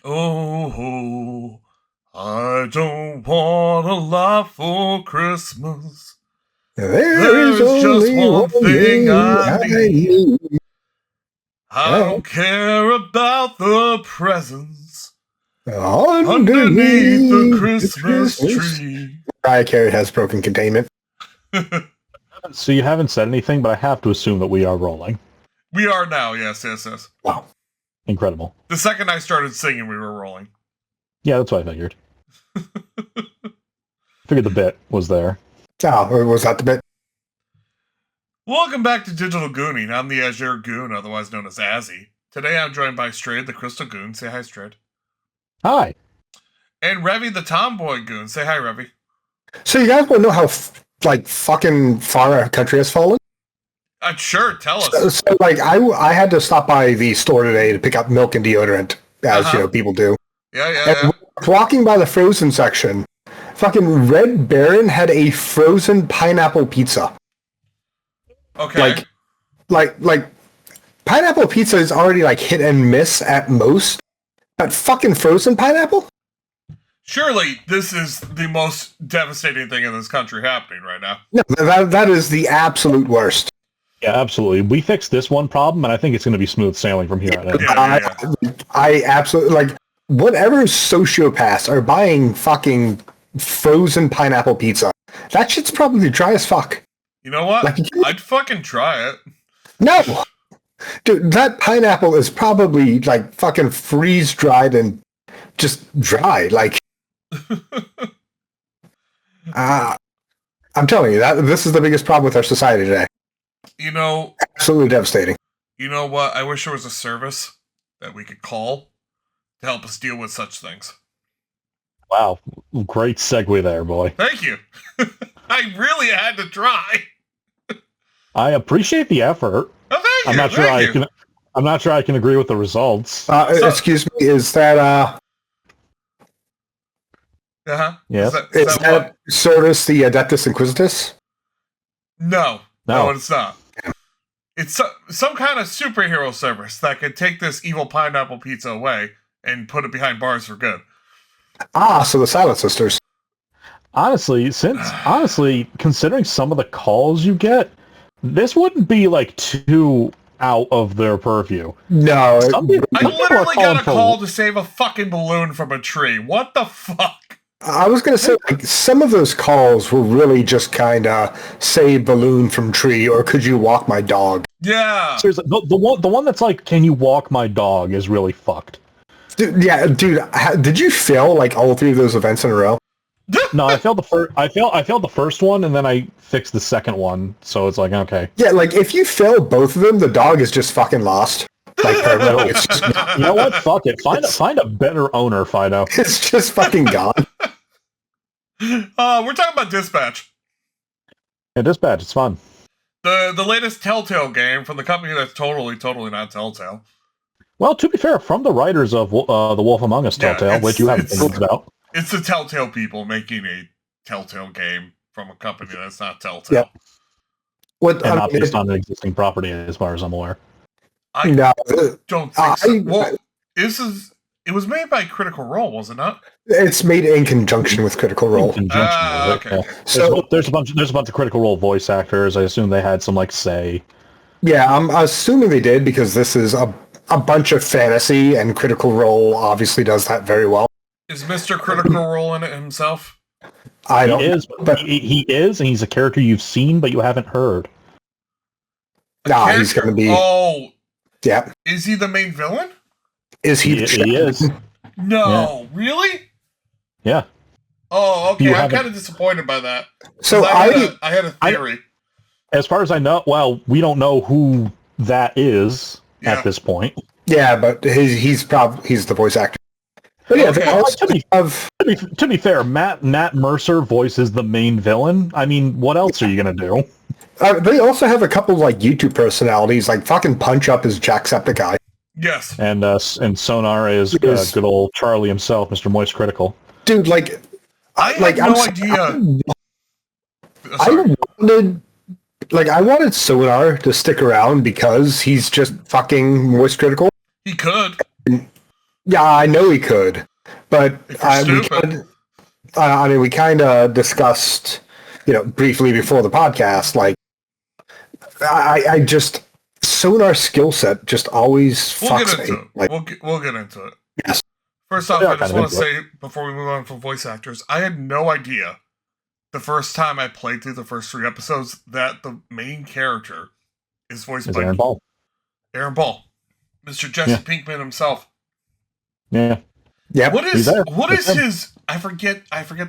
Oh, I don't want a lot for Christmas. There is There's just only one one thing thing I I need. need. I don't care about the presents underneath the Underneath the Christmas Christmas. tree. Mariah Carey has broken containment. So you haven't said anything, but I have to assume that we are rolling. We are now, yes. Wow. Incredible. The second I started singing, we were rolling. Yeah, that's what I figured. Figured the bit was there. Oh, was that the bit? Welcome back to Digital Gooning. I'm the Azure Goon, otherwise known as Azzy. Today I'm joined by Strayed, the Crystal Goon. Say hi, Strayed. Hi. And Revy, the Tomboy Goon. Say hi, Revy. So you guys want to know how fucking far our country has fallen? Sure, tell us. So I had to stop by the store today to pick up milk and deodorant, as you know people do. Yeah. Walking by the frozen section, fucking Red Baron had a frozen pineapple pizza. Okay. Like pineapple pizza is already like hit and miss at most, but fucking frozen pineapple? Surely this is the most devastating thing in this country happening right now. No, that is the absolute worst. Yeah, absolutely. We fixed this one problem, and I think it's going to be smooth sailing from here on out. Yeah. I absolutely whatever sociopaths are buying fucking frozen pineapple pizza. That shit's probably dry as fuck. You know what? I'd fucking try it. No, dude, that pineapple is probably like fucking freeze dried and just dry. Like, I'm telling you that this is the biggest problem with our society today. You know, absolutely devastating. You know what? I wish there was a service that we could call to help us deal with such things. Wow, great segue there, boy. Thank you. I really had to try. I appreciate the effort. Oh, thank you. I'm not sure I can agree with the results. Excuse me, is that Yes. Is that Certus the Adeptus Inquisitus? No, it's not. It's some kind of superhero service that could take this evil pineapple pizza away and put it behind bars for good. So the Silent Sisters. Honestly, considering some of the calls you get, this wouldn't be like too out of their purview. No. I literally got a call to save a fucking balloon from a tree. What the fuck? I was going to say, some of those calls were really just kind of save balloon from tree, or could you walk my dog? Yeah. Seriously, the one that's like, can you walk my dog is really fucked. Dude, did you fail like all three of those events in a row? No, I failed the first. I failed the first one, and then I fixed the second one. So it's like, okay. Yeah, like if you fail both of them, the dog is just fucking lost. Like permanently. It's just, you know what? Fuck it. Find a better owner, Fido. It's just fucking gone. We're talking about Dispatch. Yeah, Dispatch. It's fun. The latest Telltale game from the company that's totally not Telltale. Well, to be fair, from the writers of The Wolf Among Us Telltale, which you haven't heard about. It's the Telltale people making a Telltale game from a company that's not Telltale. Yeah. Not based on an existing property, as far as I'm aware. I don't think so. Well, it was made by Critical Role, was it not? It's made in conjunction with Critical Role. Okay. Yeah. So there's a bunch of Critical Role voice actors. I assume they had some say. Yeah, I'm assuming they did because this is a bunch of fantasy, and Critical Role obviously does that very well. Is Mr. Critical Role in it himself? I don't know. But he is, and he's a character you've seen, but you haven't heard. He's going to be... Oh. Yeah. Is he the main villain? Is he? He is. No. Yeah. Really? Yeah. Oh, okay. I'm kind of disappointed by that. So I had a theory. As far as I know, well, we don't know who that is at this point. Yeah, but he's the voice actor. But yeah, to be fair, Matt Mercer voices the main villain. I mean, what else are you gonna do? They also have a couple YouTube personalities, like fucking Punch Up is Jacksepticeye. Yes. And Sonar is good old Charlie himself, Mr. Moist Critical. Dude, I had no idea. I wanted Sonar to stick around because he's just fucking Moist Critical. He could. Yeah, I know he could, but If you're stupid. we kind of discussed, briefly before the podcast. Like, I just sonar skill set just always We'll get fucks into me. it. Like, We'll get into it. yes, First off, Yeah, I just kind of want to into it. say before we move on from voice actors, I had no idea the first time I played through the first 3 episodes that the main character is voiced Is by Aaron Ball? Aaron Ball, Mr. Jesse Yeah. Pinkman himself. Yeah. yep. What He's is there. what It's is him. his? I forget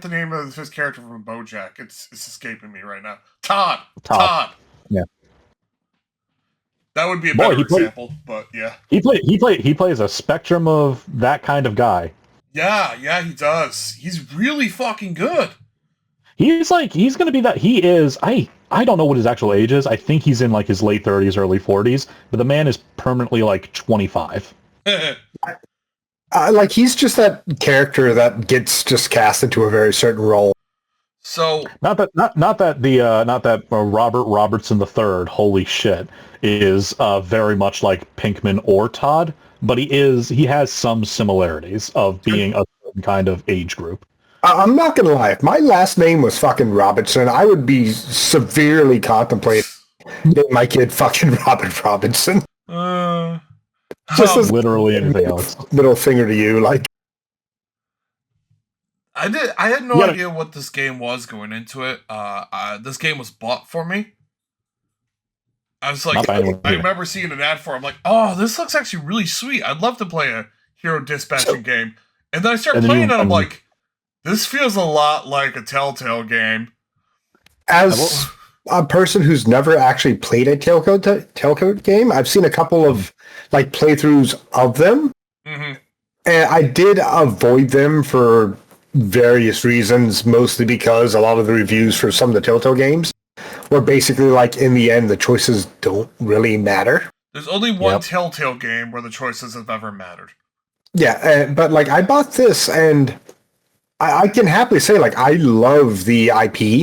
the name of his character from BoJack. It's escaping me right now. Todd. Yeah. That would be a Boy, better he played- example, but yeah. He plays a spectrum of that kind of guy. Yeah, he does. He's really fucking good. He's gonna be that. He is. I don't know what his actual age is. I think he's in like his late 30s, early 40s. But the man is permanently like 25. Like, he's just that character that gets just cast into a very certain role. So Not that Robert Robertson III. Holy shit, is very much like Pinkman or Todd. But he has some similarities of being a certain kind of age group. I'm not gonna lie. If my last name was fucking Robertson, I would be severely contemplating naming my kid fucking Robert Robinson. Just as Literally anything else. middle finger to you, like. I had no Yeah. idea what this game was going into it. This game was bought for me. I was like, Not by anyone I either. remember seeing an ad for it. I'm like, oh, this looks actually really sweet. I'd love to play a hero dispatching game. And then I start And then playing you- it, I'm like, this feels a lot like a Telltale game. As a person who's never actually played a Tailcoat game, I've seen a couple of like playthroughs of them, Mm-hmm. and I did avoid them for various reasons, mostly because a lot of the reviews for some of the Telltale games were basically like, in the end, the choices don't really matter. There's only one Yep. Telltale game where the choices have ever mattered. Yeah, but like, I bought this, and I can happily say, like, I love the IP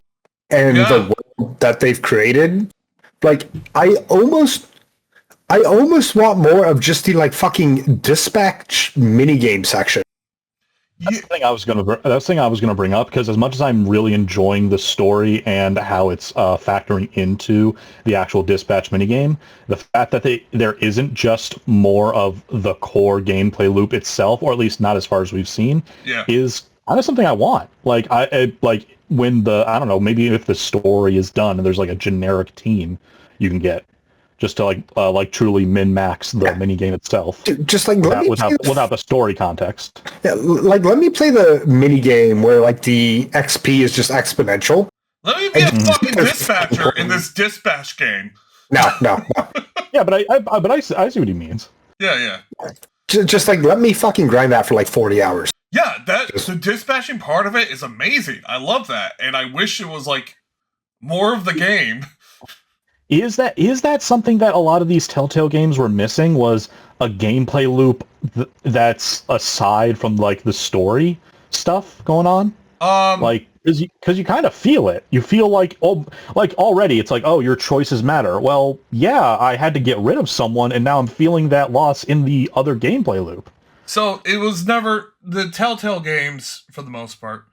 and Yeah. the world that they've created. Like, I almost want more of just the like fucking dispatch minigame section. That's the thing I was gonna bring up, because as much as I'm really enjoying the story and how it's factoring into the actual dispatch minigame, the fact that there isn't just more of the core gameplay loop itself, or at least not as far as we've seen, Yeah. is kind of something I want. Like like when I don't know, maybe if the story is done and there's like a generic team you can get just to like truly min-max the minigame itself. Dude, just like let me without the story context. like let me play the minigame where like the XP is just exponential. Let me be a fucking dispatcher in this dispatch game. No. Yeah, but I see what he means. Yeah. Just like let me fucking grind that for like 40 hours. Yeah, the dispatching part of it is amazing. I love that, and I wish it was like more of the game. Is that something that a lot of these Telltale games were missing? Was a gameplay loop that's aside from like the story stuff going on? Like, because you kind of feel it. You feel like already it's like, oh, your choices matter. Well, yeah, I had to get rid of someone, and now I'm feeling that loss in the other gameplay loop. So it was never the Telltale games for the most part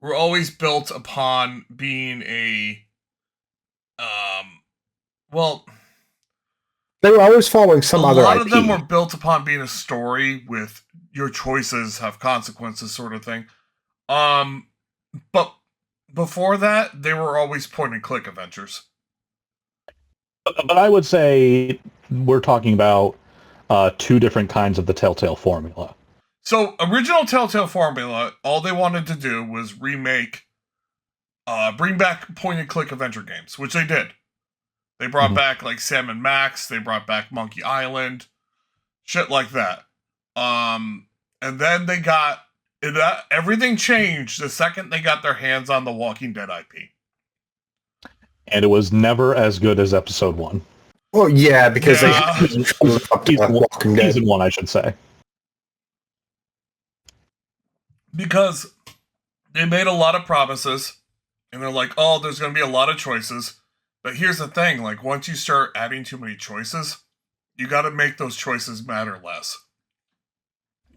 were always built upon being a well, They were always following some a other lot IP. of them were built upon being a story with your choices have consequences sort of thing. But before that, they were always point and click adventures. But I would say we're talking about two different kinds of the Telltale formula. So, original Telltale formula, all they wanted to do was bring back point and click adventure games, which they did. They brought back like Sam and Max, they brought back Monkey Island, shit like that. And then they got everything changed the second they got their hands on the Walking Dead IP. And it was never as good as episode 1. Well, yeah, because Yeah. they Season 1, I should say. Because they made a lot of promises, and they're like, oh, there's going to be a lot of choices. But here's the thing, like, once you start adding too many choices, you got to make those choices matter less.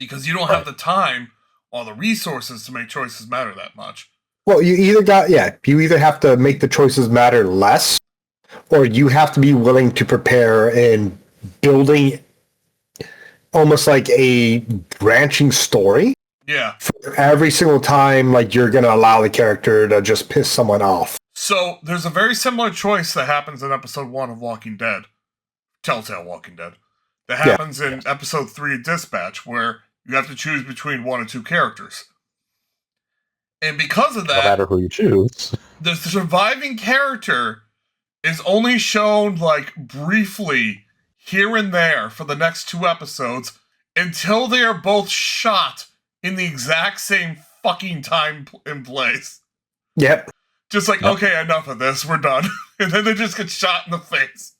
Because you don't have the time or the resources to make choices matter that much. Well, you either have to make the choices matter less, or you have to be willing to prepare in building almost like a branching story. Yeah. For every single time, like, you're going to allow the character to just piss someone off. So there's a very similar choice that happens in episode 1 of Walking Dead, Telltale Walking Dead, that happens in episode 3 of Dispatch, where you have to choose between one or two characters. And because of that, no matter who you choose, the surviving character is only shown, like, briefly here and there for the next 2 episodes until they are both shot in the exact same fucking time and place. Yep. Just like, okay, enough of this, we're done. And then they just get shot in the face.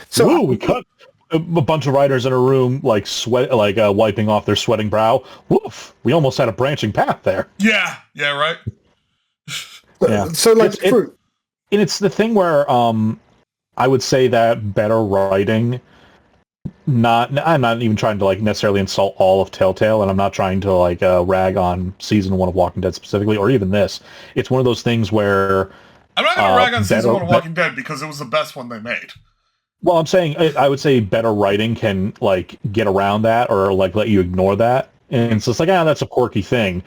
So we cut a bunch of writers in a room, like wiping off their sweating brow. Woof! We almost had a branching path there. Yeah, right. Yeah. So like, and it's the thing where I would say that better writing. I'm not even trying to like necessarily insult all of Telltale, and I'm not trying to like rag on season 1 of Walking Dead specifically, or even this. It's one of those things where I'm not going to rag on season 1 of Walking Dead because it was the best one they made. Well, I'm saying I would say better writing can like get around that or like let you ignore that, and so it's like, that's a quirky thing,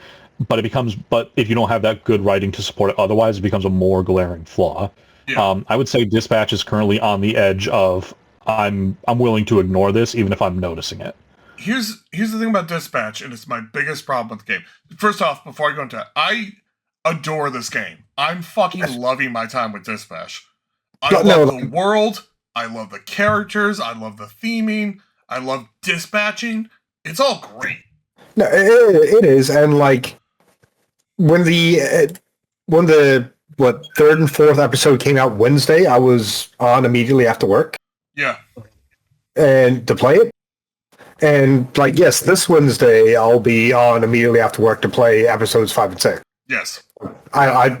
but if you don't have that good writing to support it, otherwise it becomes a more glaring flaw. Yeah. I would say Dispatch is currently on the edge of I'm willing to ignore this even if I'm noticing it. Here's the thing about Dispatch, and it's my biggest problem with the game. First off, before I go into it, I adore this game. I'm fucking loving my time with Dispatch. I love the world. I love the characters. I love the theming. I love dispatching. It's all great. No, it is, and like when the third and fourth episode came out Wednesday, I was on immediately after work. Yeah. And to play it, and like, yes, this Wednesday I'll be on immediately after work to play episodes 5 and 6. Yes. I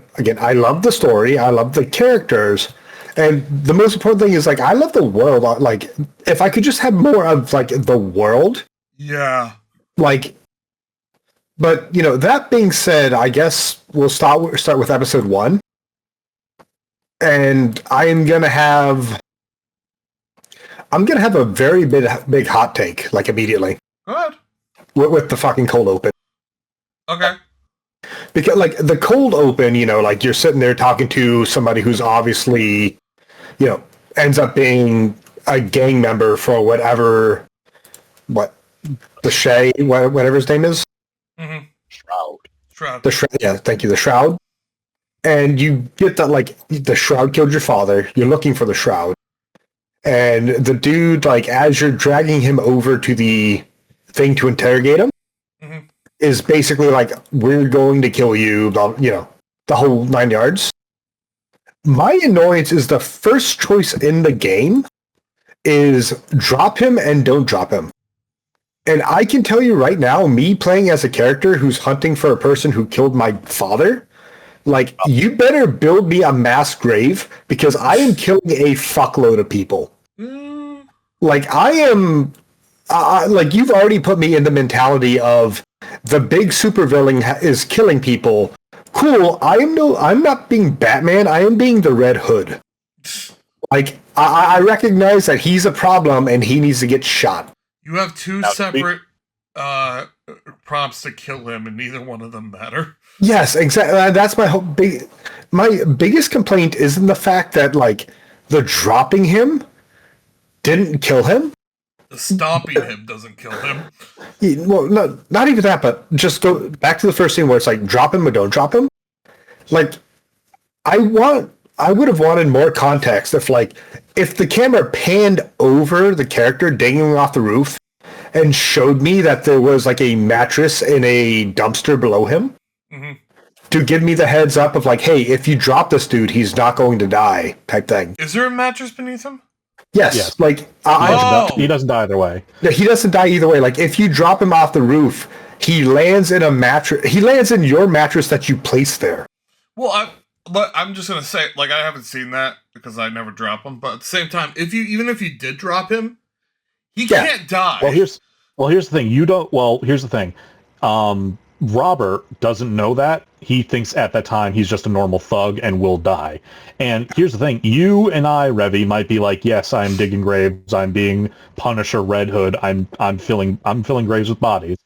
love the story. I love the characters. And the most important thing is, like, I love the world. Like, if I could just have more of, like, the world. Yeah. Like, but, that being said, I guess we'll start with episode 1. And I'm going to have a very big hot take, like, immediately. Go ahead. With the fucking cold open. Okay. Because, like, the cold open, like, you're sitting there talking to somebody who's obviously, ends up being a gang member for whatever, the Shay, whatever his name is? Mm-hmm. Shroud. Yeah, thank you, the Shroud. And you get that, like, the Shroud killed your father. You're looking for the Shroud. And the dude, like, as you're dragging him over to the thing to interrogate him, mm-hmm. is basically like, we're going to kill you, the whole 9 yards. My annoyance is the first choice in the game is drop him and don't drop him. And I can tell you right now, me playing as a character who's hunting for a person who killed my father, like, you better build me a mass grave because I am killing a fuckload of people. Mm. Like, I am... like, you've already put me in the mentality of the big supervillain is killing people. Cool, I'm not being Batman, I am being the Red Hood. Like, I recognize that he's a problem and he needs to get shot. You have two separate prompts to kill him, and neither one of them matter. Yes, exactly. That's my biggest complaint isn't the fact that, like, the dropping him didn't kill him. The stomping him doesn't kill him. Well, not even that, but just go back to the first scene where it's like, drop him or don't drop him. Like, I would have wanted more context if the camera panned over the character dangling off the roof and showed me that there was, like, a mattress in a dumpster below him, mm-hmm. to give me the heads up of, like, hey, if you drop this dude, he's not going to die, type thing. Is there a mattress beneath him? Yes. Like, he doesn't die either way. He doesn't die either way. Like, if you drop him off the roof, he lands in a mattress. He lands in your mattress that you placed there. Well, I'm just gonna say, like, I haven't seen that because I never drop him. But at the same time, even if you did drop him, he can't die. Well, Well, here's the thing. Here's the thing. Robert doesn't know that. He thinks at that time he's just a normal thug and will die. And here's the thing. You and I, Revy, might be like, yes, I'm digging graves. I'm being Punisher, Red Hood. I'm filling graves with bodies.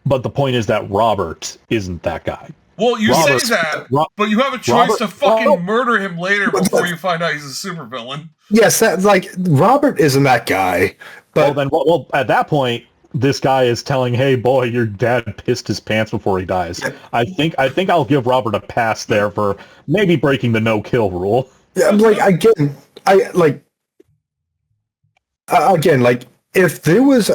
But the point is that Robert isn't that guy. Well, you say that, but you have a choice to fucking murder him later before you find out he's a supervillain. Yes, Robert isn't that guy. But at that point, this guy is telling, "Hey, boy, your dad pissed his pants before he dies." I think I'll give Robert a pass there for maybe breaking the no-kill rule. Yeah, if there was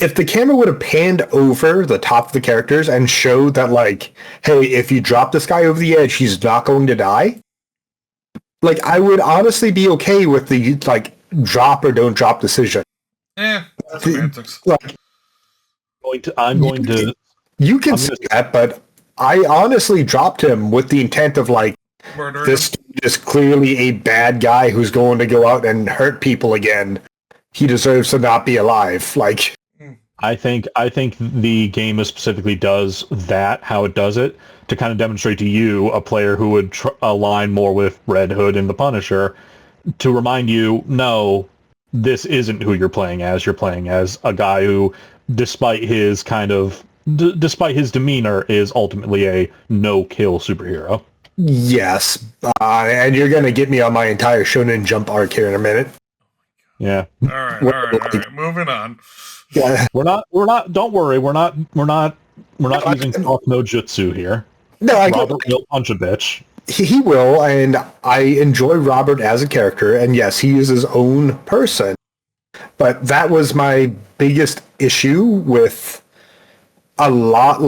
if the camera would have panned over the top of the characters and showed that hey, if you drop this guy over the edge, he's not going to die. I would honestly be okay with the drop or don't drop decision. That's semantics. I'm going to. You can say that, but I honestly dropped him with the intent of this dude is clearly a bad guy who's going to go out and hurt people again. He deserves to not be alive. I think the game specifically does that, how it does it, to kind of demonstrate to you, a player who would align more with Red Hood and the Punisher, to remind you, no, this isn't who you're playing as. You're playing as a guy who, despite his despite his demeanor, is ultimately a no-kill superhero. Yes, and you're going to get me on my entire Shonen Jump arc here in a minute. Yeah. All right. Moving on. Yeah. We're not. Don't worry. We're not using talk no jutsu here. No, Robert will punch a bitch. He will, and I enjoy Robert as a character, and yes, he is his own person. But that was my biggest issue with a lot,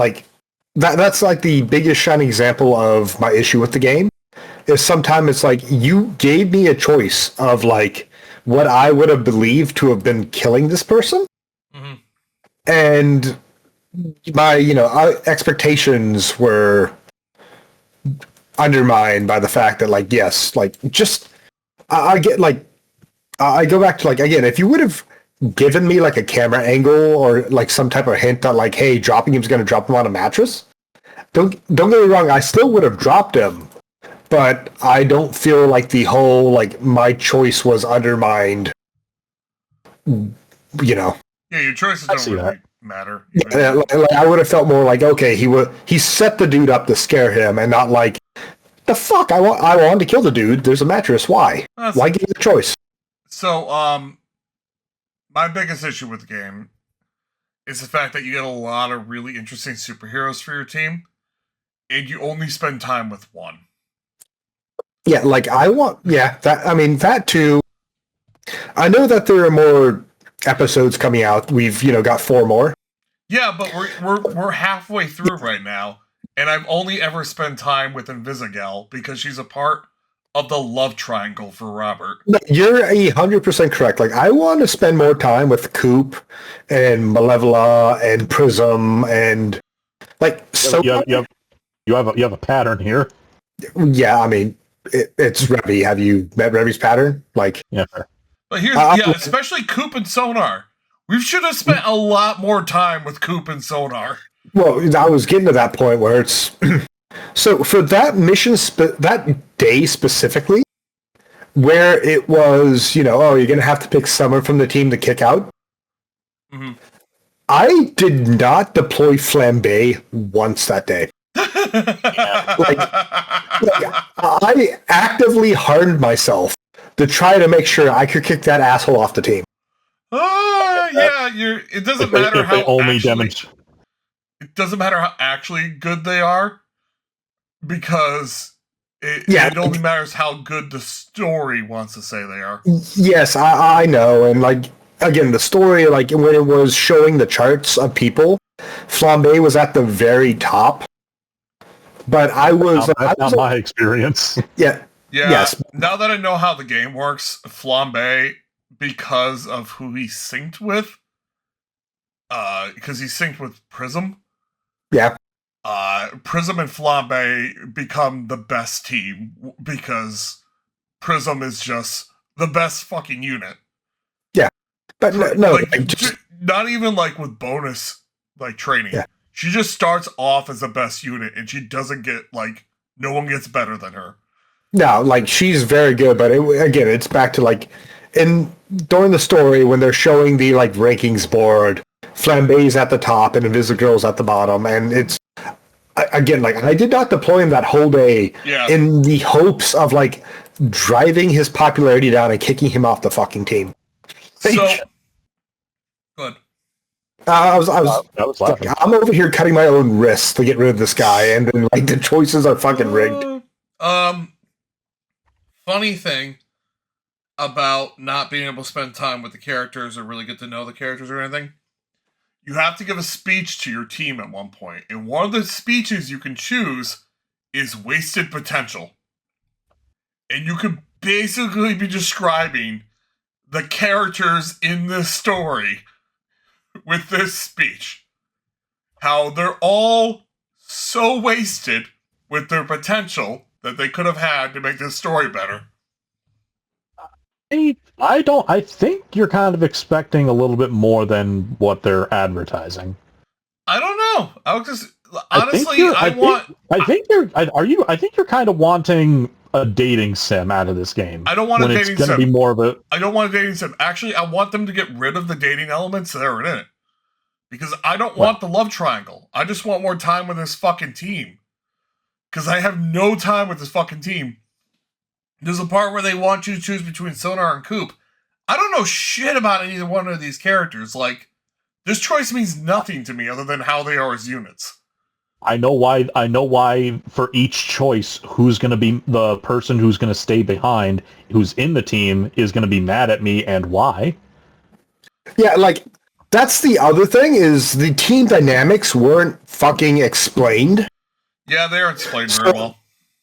that's the biggest shining example of my issue with the game, is sometimes it's you gave me a choice of what I would have believed to have been killing this person. Mm-hmm. And my, expectations were undermined by the fact that yes, I get I go back to again, if you would have given me a camera angle or some type of hint that hey, dropping him is going to drop him on a mattress, don't get me wrong, I still would have dropped him, but I don't feel the whole my choice was undermined. Yeah, your choices don't really matter. Yeah, I would have felt more okay, he set the dude up to scare him, and not the fuck, I wanted to kill the dude. There's a mattress. Why? Why give you the choice? So, my biggest issue with the game is the fact that you get a lot of really interesting superheroes for your team, and you only spend time with one. Yeah, that too. I know that there are more episodes coming out. We've, got 4 more. Yeah, but we're halfway through right now, and I've only ever spent time with Invisigal because she's a part of the love triangle for Robert. No, you're 100% correct. I want to spend more time with Coop and Malevola and Prism and so. You have a pattern here. Yeah, I mean, it's Revy. Have you met Revy's pattern? Yeah. But here's especially Coop and Sonar. We should have spent a lot more time with Coop and Sonar. Well, I was getting to that point where it's so for that mission, that day specifically, where it was, you're going to have to pick someone from the team to kick out. Mm-hmm. I did not deploy Flambe once that day. I actively hardened myself to try to make sure I could kick that asshole off the team. It doesn't matter how it doesn't matter how actually good they are, because it only matters how good the story wants to say they are. Yes, I know, and again, the story, when it was showing the charts of people, Flambe was at the very top. But that's not my experience. Yeah. Yes. Now that I know how the game works, Flambe, because of who he synced with, because he synced with Prism. Yeah. Prism and Flambe become the best team because Prism is just the best fucking unit. Yeah. But no, not even like with bonus like training. Yeah. She just starts off as the best unit, and she doesn't get like no one gets better than her. No, like she's very good, but again, it's back to like during the story when they're showing the like rankings board, Flambe's at the top and Invisigirl's at the bottom, and it's again like I did not deploy him that whole day in the hopes of like driving his popularity down and kicking him off the fucking team. So good. I was laughing. I'm over here cutting my own wrists to get rid of this guy, and then like the choices are fucking rigged. Funny thing about not being able to spend time with the characters or really get to know the characters or anything, you have to give a speech to your team at one point, and one of the speeches you can choose is wasted potential, and you could basically be describing the characters in this story with this speech. How they're all so wasted with their potential that they could have had to make this story better. I think you're kind of expecting a little bit more than what they're advertising. I don't know. I was just honestly I think you're kind of wanting a dating sim out of this game. I don't want a dating sim. It's going to be more of a I don't want a dating sim. Actually, I want them to get rid of the dating elements that are in it. Because I don't want the love triangle. I just want more time with this fucking team. Because I have no time with this fucking team. There's a part where they want you to choose between Sonar and Coop. I don't know shit about either one of these characters. Like, this choice means nothing to me other than how they are as units. I know why for each choice, who's going to be the person who's going to stay behind, who's in the team, is going to be mad at me, and why. Yeah, like, that's the other thing, is the team dynamics weren't fucking explained. Yeah, they aren't explained very well.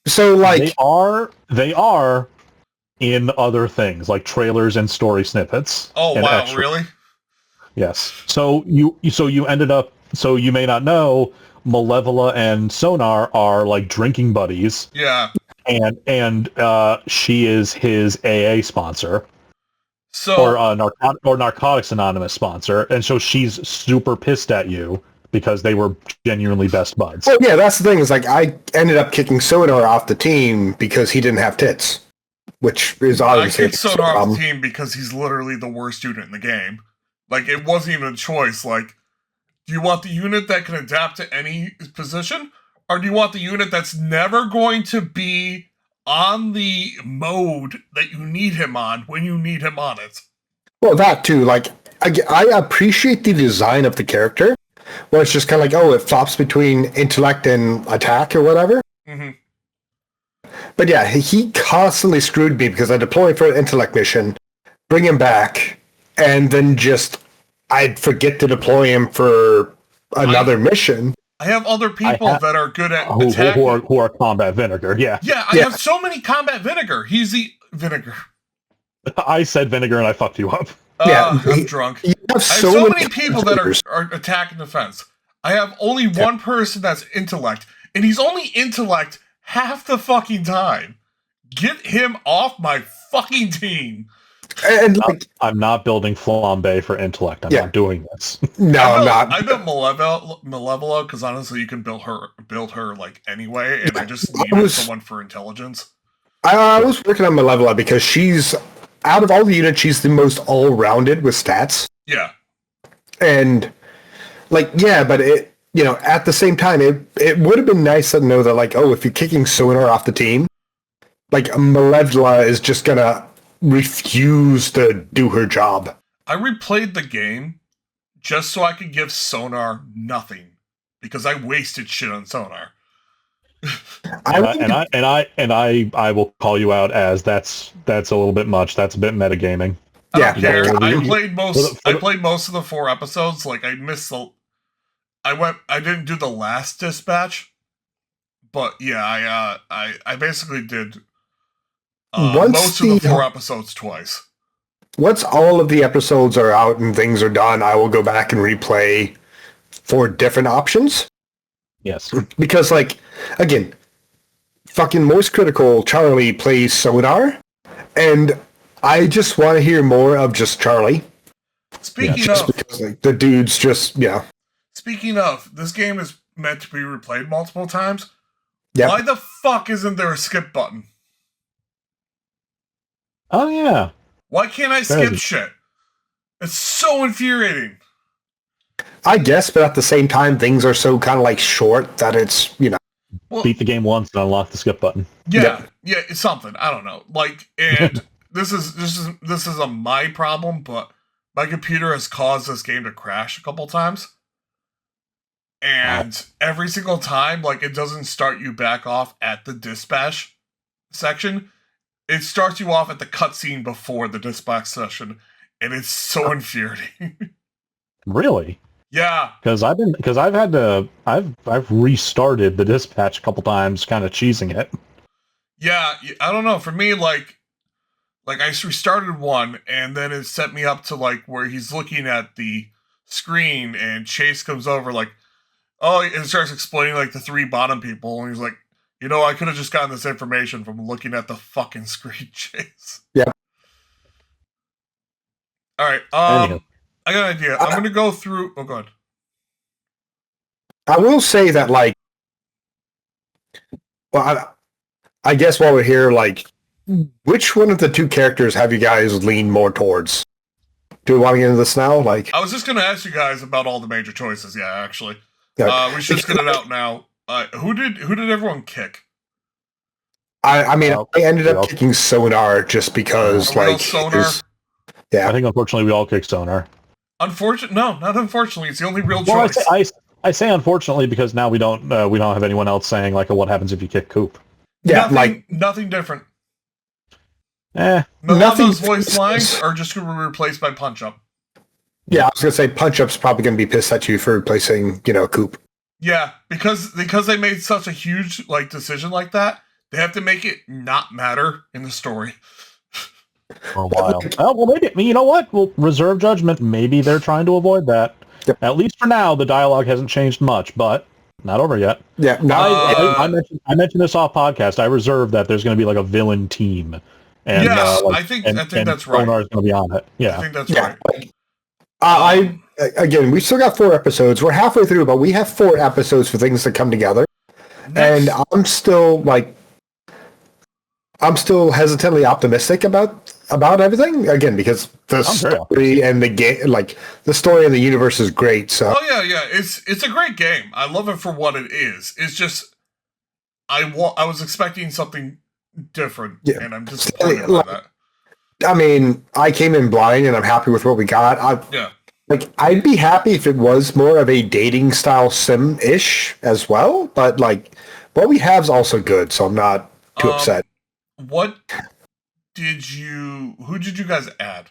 So, like... They are in other things, like trailers and story snippets. Oh, wow, extras. Really? Yes. So you ended up... So you may not know, Malevola and Sonar are, like, drinking buddies. Yeah. And she is his AA sponsor. So... Or Narcotics Anonymous sponsor. And so she's super pissed at you because they were genuinely best buds. Oh yeah, that's the thing, is like I ended up kicking Sonar off the team because he didn't have tits. Which is obviously I kicked Sonar off the team because he's literally the worst unit in the game. Like, it wasn't even a choice. Like, do you want the unit that can adapt to any position? Or do you want the unit that's never going to be on the mode that you need him on when you need him on it? Well, that too. Like, I appreciate the design of the character, where it's just kind of like, oh, it flops between intellect and attack or whatever. Mm-hmm. But yeah, he constantly screwed me because I deployed for an intellect mission, bring him back, and then I'd forget to deploy him for another mission. I have other people that are good at attacking. Who are combat vinegar, yeah. Yeah, I have so many combat vinegar. He's the vinegar. I said vinegar and I fucked you up. I'm drunk. I have so many people that are attack and defense. I have only one person that's intellect, and he's only intellect half the fucking time. Get him off my fucking team. And like, I'm not building Flambe for intellect. I'm not doing this. No, I'm not. I built Malevola because honestly, you can build her like anyway, and I just needed someone for intelligence. I was working on Malevola because she's, out of all the units, she's the most all-rounded with stats. Yeah. And like, yeah, but it, you know, at the same time, it would have been nice to know that, like, oh, if you're kicking Sonar off the team, like, Malevola is just gonna refuse to do her job. I replayed the game just so I could give Sonar nothing because I wasted shit on Sonar. I will call you out as that's a little bit much. That's a bit metagaming. I don't care. I played most of the 4 episodes. Like, I missed I didn't do the last dispatch, but yeah, I basically did most of the 4 episodes twice. Once all of the episodes are out and things are done, I will go back and replay 4 different options. Yes. Because, like, again, fucking Most Critical Charlie plays Sonar, and I just want to hear more of just Charlie. Speaking just of, because like the dudes just speaking of, this game is meant to be replayed multiple times. Yep. Why the fuck isn't there a skip button? Oh yeah. Why can't I skip shit? It's so infuriating. I guess, but at the same time, things are so kind of like short that it's Well, beat the game once and unlock the skip button. Yeah, it's something. I don't know. Like, and this is a my problem, but my computer has caused this game to crash a couple times. And every single time, like, it doesn't start you back off at the dispatch section. It starts you off at the cutscene before the dispatch session, and it's so infuriating. Really? Yeah. Because I've restarted the dispatch a couple times, kind of cheesing it. Yeah, I don't know. For me, like I restarted one, and then it set me up to like where he's looking at the screen, and Chase comes over like, oh, and starts explaining like the three bottom people, and he's like, I could have just gotten this information from looking at the fucking screen, Chase. Yeah. All right. Anywho. I got an idea. I'm gonna go through. Oh, God. I will say that, like, well, I guess while we're here, like, which one of the two characters have you guys leaned more towards? Do we want to get into this now? Like, I was just gonna ask you guys about all the major choices. Yeah, actually. Yeah. We should just get it out now. Who did everyone kick? I mean, I ended up kicking Sonar just because, like, Sonar? Yeah. I think unfortunately we all kicked Sonar. No, not unfortunately. It's the only real choice. I say unfortunately because now we don't have anyone else saying like, what happens if you kick Coop? Yeah, nothing different. None of those voice lines are just going to be replaced by Punch Up. Yeah, I was going to say Punch Up's probably going to be pissed at you for replacing, Coop. Yeah, because they made such a huge decision like that, they have to make it not matter in the story. For a while. Well, maybe, you know what? Well, reserve judgment. Maybe they're trying to avoid that. Yep. At least for now, the dialogue hasn't changed much, but not over yet. Yeah, I mentioned this off podcast. I reserve that there's going to be like a villain team. And, I think that's right. Sonar's going to be on it. Yeah, I think that's right. Again, we still got 4 episodes. We're halfway through, but we have 4 episodes for things to come together. And I'm still hesitantly optimistic about everything again because the story and the game, the story and the universe is great. So yeah, it's a great game. I love it for what it is. It's just I was expecting something different, and I'm disappointed by that. I mean, I came in blind, and I'm happy with what we got. I'd be happy if it was more of a dating style sim-ish as well, but what we have is also good, so I'm not too upset. Who did you guys add?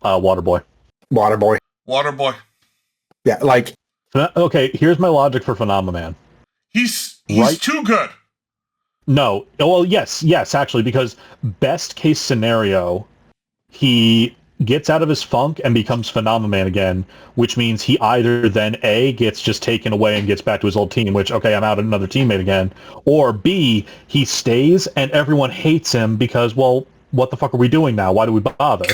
Waterboy. Waterboy. Yeah, okay, here's my logic for Phenomenon. He's right? Too good. No. Well, yes, actually, because best case scenario, he gets out of his funk and becomes Phenomenon again, which means he either then A, gets just taken away and gets back to his old team, which, okay, I'm out another teammate again, or B, he stays and everyone hates him because, well, what the fuck are we doing now? Why do we bother?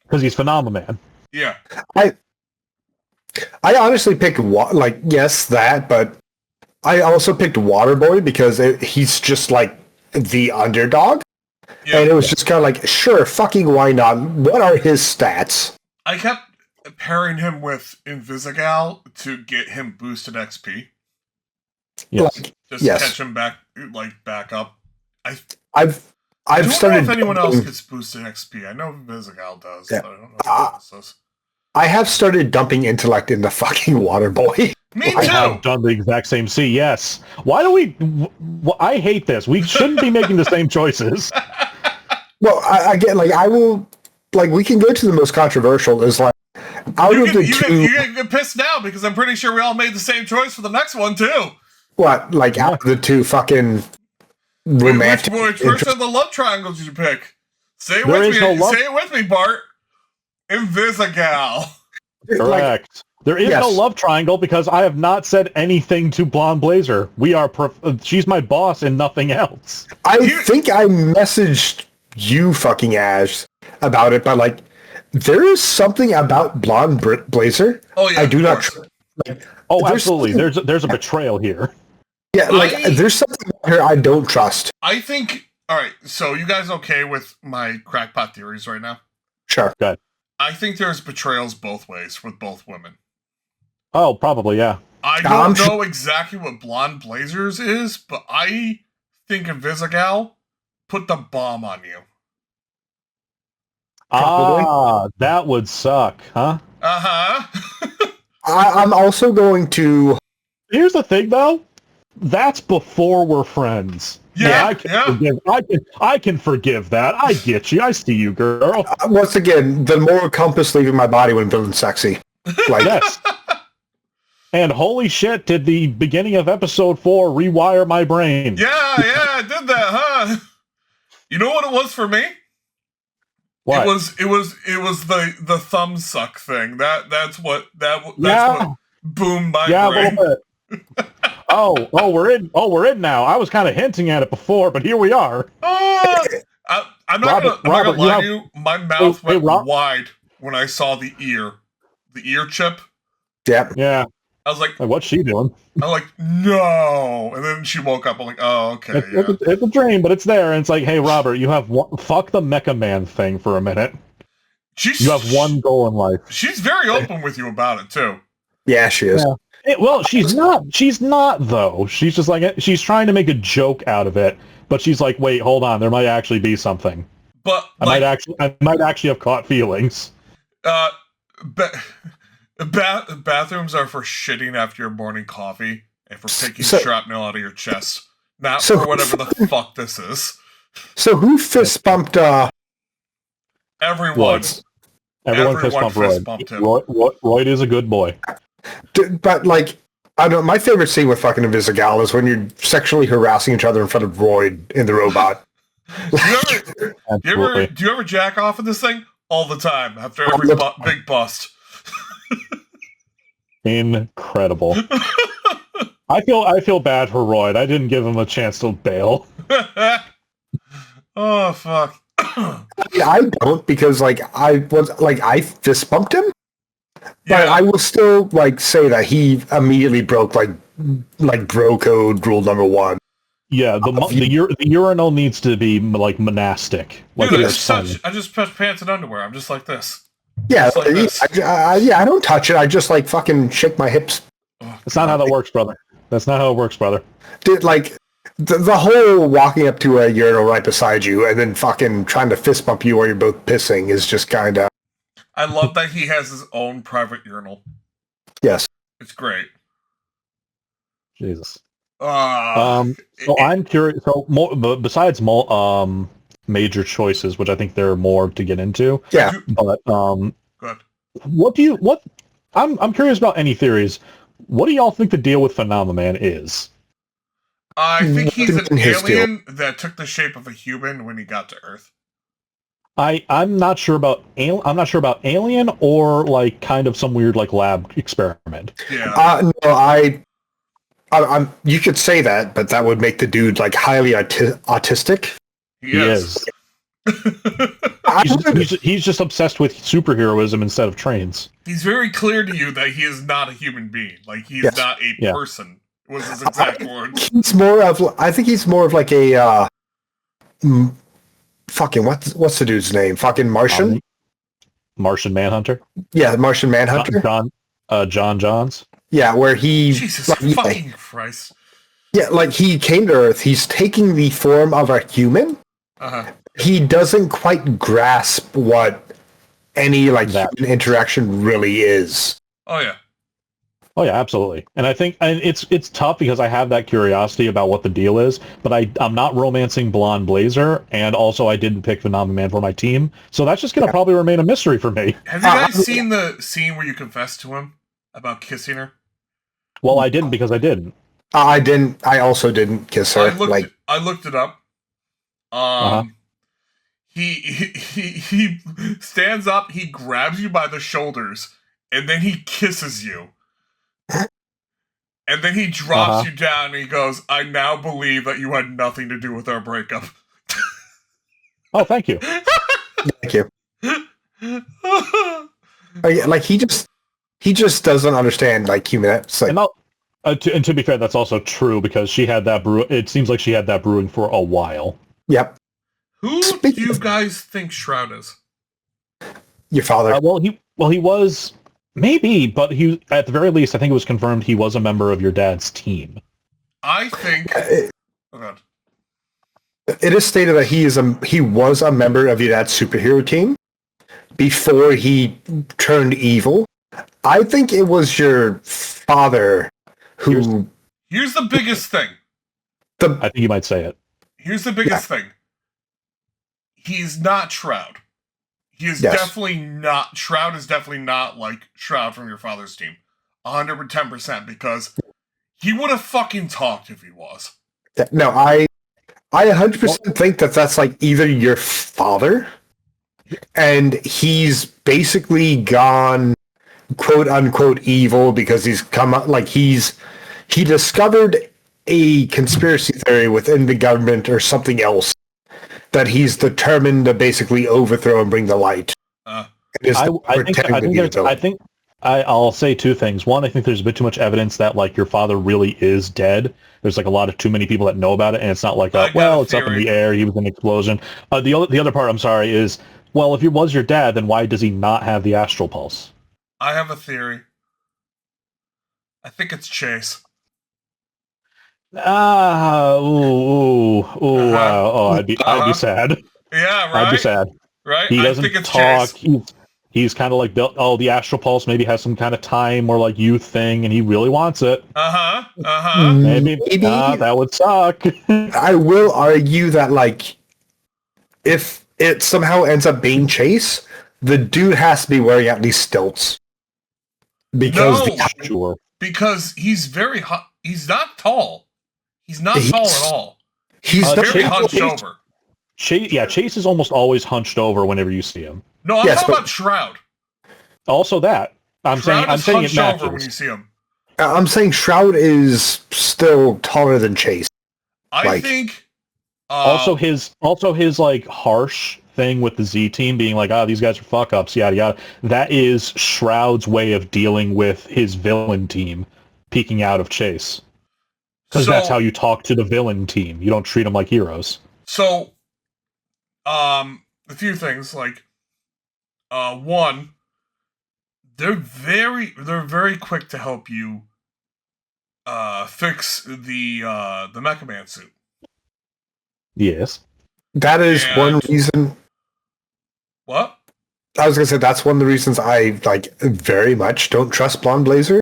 Because he's Phenomenon. Yeah. I honestly picked, yes, that, but I also picked Waterboy because he's just, the underdog. Yeah. And it was just kind of sure, fucking why not? What are his stats? I kept pairing him with Invisigal to get him boosted XP. Yes. Catch him back up. I've don't started. know if anyone else gets boosted XP. I know Invisigal does, but I don't know if anyone else does. I have started dumping intellect into fucking Waterboy. Me too. I have done the exact same. Yes. Why do we? I hate this. We shouldn't be making the same choices. Well, I will. We can go to the most controversial. Is out of the two. You get pissed now because I'm pretty sure we all made the same choice for the next one too. What? Out of the two fucking romantic. Which of the love triangles did you pick? Say it with me, Bart. Invisigal. Correct. There is no love triangle because I have not said anything to Blonde Blazer. We are. She's my boss and nothing else. I think I messaged you, fucking Ash, about it, but like there is something about Blonde Blazer. Oh yeah, I do not. Absolutely. There's a betrayal here. Yeah, there's something about her I don't trust. I think. All right, so you guys okay with my crackpot theories right now? Sure. Good. I think there's betrayals both ways with both women. Oh, probably, yeah. I don't know exactly what Blonde Blazers is, but I think Invisigal put the bomb on you. Probably. That would suck, huh? Uh-huh. I'm also going to... Here's the thing, though. That's before we're friends. Yeah, I can forgive that. I get you. I see you, girl. Once again, the moral compass leaving my body when feeling sexy. Like, yes. And holy shit, did the beginning of episode 4 rewire my brain? Yeah, I did that, huh? You know what it was for me? What? It was the thumb suck thing. That's what boomed my brain. A little bit. We're in now. I was kind of hinting at it before, but here we are. I'm not gonna lie to you. My mouth went wide when I saw the ear chip. Yeah. I was like, what's she doing? I'm like, no. And then she woke up. I'm like, oh, okay. It's a dream, but it's there. And it's like, hey, Robert, you have fuck the Mecha Man thing for a minute. You have one goal in life. She's very open with you about it, too. Yeah, she is. Yeah. She's not. She's not, though. She's just like, she's trying to make a joke out of it. But she's like, wait, hold on. There might actually be something. But I might actually have caught feelings. Bathrooms are for shitting after your morning coffee and for picking shrapnel out of your chest. Not for whatever the fuck this is. So who fist bumped everyone. Everyone fist bumped him. Royd is a good boy. But like, I don't know, my favorite scene with fucking Invisigal is when you're sexually harassing each other in front of Royd in the robot. do you ever jack off of this thing? All the time after every big bust. Incredible. I feel bad for Royd. I didn't give him a chance to bail. Oh fuck. I don't, because I fist bumped him. But I will still say that he immediately broke bro code rule number 1. Yeah, the urinal needs to be monastic. Dude, I just touch pants and underwear. I'm just like this. Yeah, I don't touch it. I just fucking shake my hips. That's not how that works, brother. That's not how it works, brother. Dude, the whole walking up to a urinal right beside you and then fucking trying to fist bump you while you're both pissing is just kind of... I love that he has his own private urinal. Yes. It's great. Jesus. So I'm curious. So besides major choices, which I think there are more to get into. Yeah. But good. I'm curious about any theories. What do y'all think the deal with Phenomenon is? I think he's an alien that took the shape of a human when he got to Earth. I'm not sure about alien or kind of some weird lab experiment. Yeah. No, I'm. You could say that, but that would make the dude highly autistic. He is. He's just obsessed with superheroism instead of trains. He's very clear to you that he is not a human being. He is not a person. Was his exact words. He's more of. I think he's more of a. Fucking what's the dude's name? Fucking Martian. Martian Manhunter. Yeah, Martian Manhunter. John Johns. Yeah, where he... Jesus fucking Christ. Yeah, he came to Earth. He's taking the form of a human. Uh-huh. He doesn't quite grasp what any, human interaction really is. Oh, yeah. Oh, yeah, absolutely. And I think it's tough because I have that curiosity about what the deal is, but I'm not romancing Blonde Blazer, and also I didn't pick Phenomenon for my team, so that's just going to probably remain a mystery for me. Have you guys seen the scene where you confessed to him about kissing her? Well, I didn't because I didn't. I didn't. I also didn't kiss her. I looked it up. He stands up, he grabs you by the shoulders, and then he kisses you. And then he drops you down and he goes, I now believe that you had nothing to do with our breakup. Oh, thank you. Thank you. Like he just doesn't understand like human. It's like, and to be fair, that's also true because she had that brew. It seems like she had that brewing for a while. yep. Who do you guys think Shroud is? Your father. He was maybe, but he at the very least, I think it was confirmed he was a member of your dad's team. I think. Oh God. It is stated that he was a member of your dad's superhero team before he turned evil. I think it was your father who. Here's the biggest thing. I think you might say it. Here's the biggest thing. He's not Shroud. He is definitely not. Shroud is definitely not like Shroud from your father's team. 110%, because he would have fucking talked if he was. No, I 100% think that that's like either your father and he's basically gone quote unquote evil because he's come up like he discovered a conspiracy theory within the government or something else that he's determined to basically overthrow and bring to light. I'll say two things. One, I think there's a bit too much evidence that like your father really is dead. There's like a lot of too many people that know about it, and it's not like it's up in the air. He was in an explosion. The other part, I'm sorry, is if he was your dad, then why does he not have the astral pulse? I have a theory. I think it's Chase. I'd be sad. Yeah, right. I'd be sad. Right. He doesn't talk. Chase. He's kind of like built. Oh, the astral pulse maybe has some kind of time or like youth thing, and he really wants it. Maybe that would suck. I will argue that like if it somehow ends up being Chase, the dude has to be wearing at least stilts. Because because he's very he's not tall. He's not tall at all. He's very hunched over. Chase is almost always hunched over whenever you see him. No, I'm talking about Shroud. Also that. I'm saying it matches. Over when you see him. I'm saying Shroud is still taller than Chase. I think also his like harsh thing with the Z team being like, these guys are fuck ups, yada yada. That is Shroud's way of dealing with his villain team peeking out of Chase. Because that's how you talk to the villain team. You don't treat them like heroes. So, a few things like, one, they're very quick to help you, fix the Mecha Man suit. Yes. That is one reason. What? I was gonna say that's one of the reasons I like very much don't trust Blonde Blazer.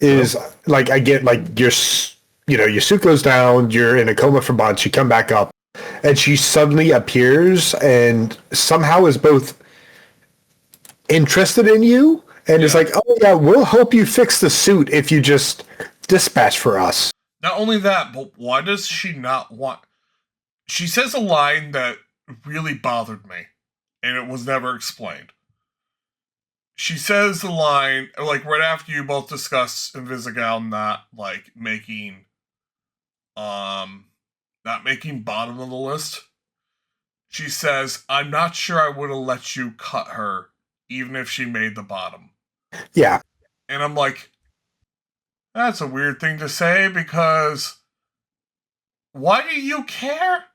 Is like I get like your suit goes down, you're in a coma for months, you come back up, and she suddenly appears and somehow is both interested in you and is like, oh yeah, we'll help you fix the suit if you just dispatch for us. Not only that, but why does she not want... She says a line that really bothered me, and it was never explained. She says the line, like, right after you both discuss Invisigal not making bottom of the list. She says, I'm not sure I would have let you cut her, even if she made the bottom. Yeah. And I'm like, that's a weird thing to say, because why do you care?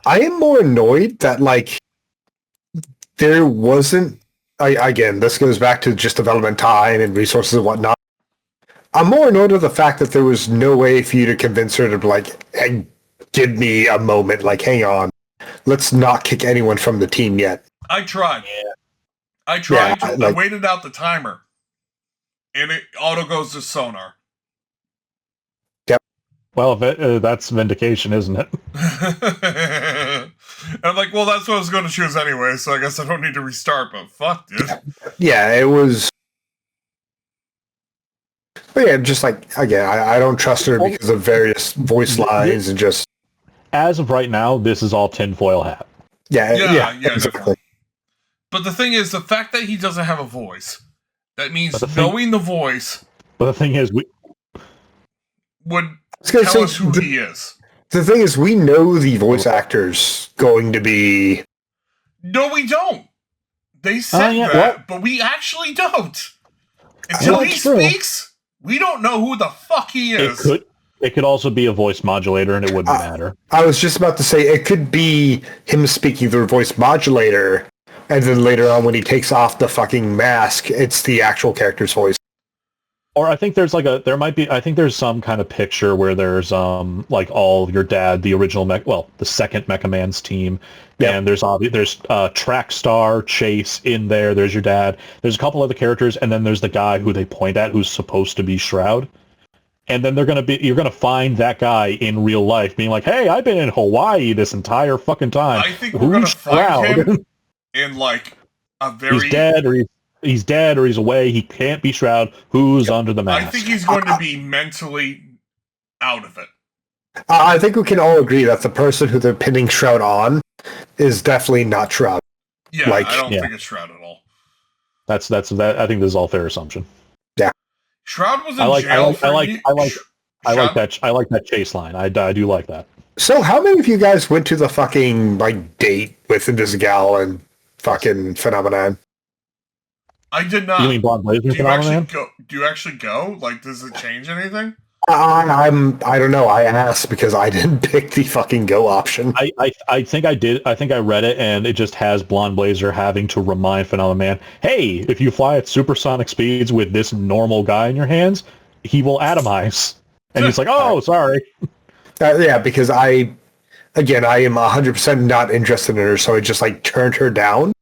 I am more annoyed that, like, there wasn't... again, this goes back to just development time and resources and whatnot. I'm more annoyed with the fact that there was no way for you to convince her to, like, hey, give me a moment, like, hang on. Let's not kick anyone from the team yet. I tried. I tried. I waited out the timer. And it auto goes to sonar. Yep. Well, that's vindication, isn't it? And I'm like, well, that's what I was going to choose anyway, so I guess I don't need to restart, but fuck, dude. Yeah, it was... But yeah, just like, again, I don't trust her because of various voice lines and just... As of right now, this is all tinfoil hat. Yeah, exactly. But the thing is, the fact that he doesn't have a voice, that means knowing the voice... But the thing is, would tell us who he is. The thing is, we know the voice actor's going to be No, we don't. They said that, but we actually don't. Until he speaks, we don't know who the fuck he is. It could also be a voice modulator, and it wouldn't matter. I was just about to say, it could be him speaking through a voice modulator, and then later on when he takes off the fucking mask, it's the actual character's voice. Or I think there's I think there's some kind of picture where there's like all your dad, the original the second Mecha Man's team, and there's Trackstar, Chase in there. There's your dad. There's a couple other characters, and then there's the guy who they point at who's supposed to be Shroud. And then you're gonna find that guy in real life, being like, "Hey, I've been in Hawaii this entire fucking time." I think we're gonna find him in like a very He's dead or he's away. He can't be Shroud. Who's under the mask? I think he's going to be mentally out of it. I think we can all agree that the person who they're pinning Shroud on is definitely not Shroud. Yeah, I don't think it's Shroud at all. That's that. I think this is all fair assumption. Yeah, Shroud was in jail. I like that chase line. I do like that. So, how many of you guys went to the fucking date with Invisigal and fucking Phenomenon? I did not. You mean Blonde Blazer Phenomenon? Do you actually go? Like, does it change anything? I don't know. I asked because I didn't pick the fucking go option. I think I did. I think I read it, and it just has Blonde Blazer having to remind Phenomenon, hey, if you fly at supersonic speeds with this normal guy in your hands, he will atomize. And he's like, oh, sorry. Yeah, because I am 100% not interested in her, so I just turned her down.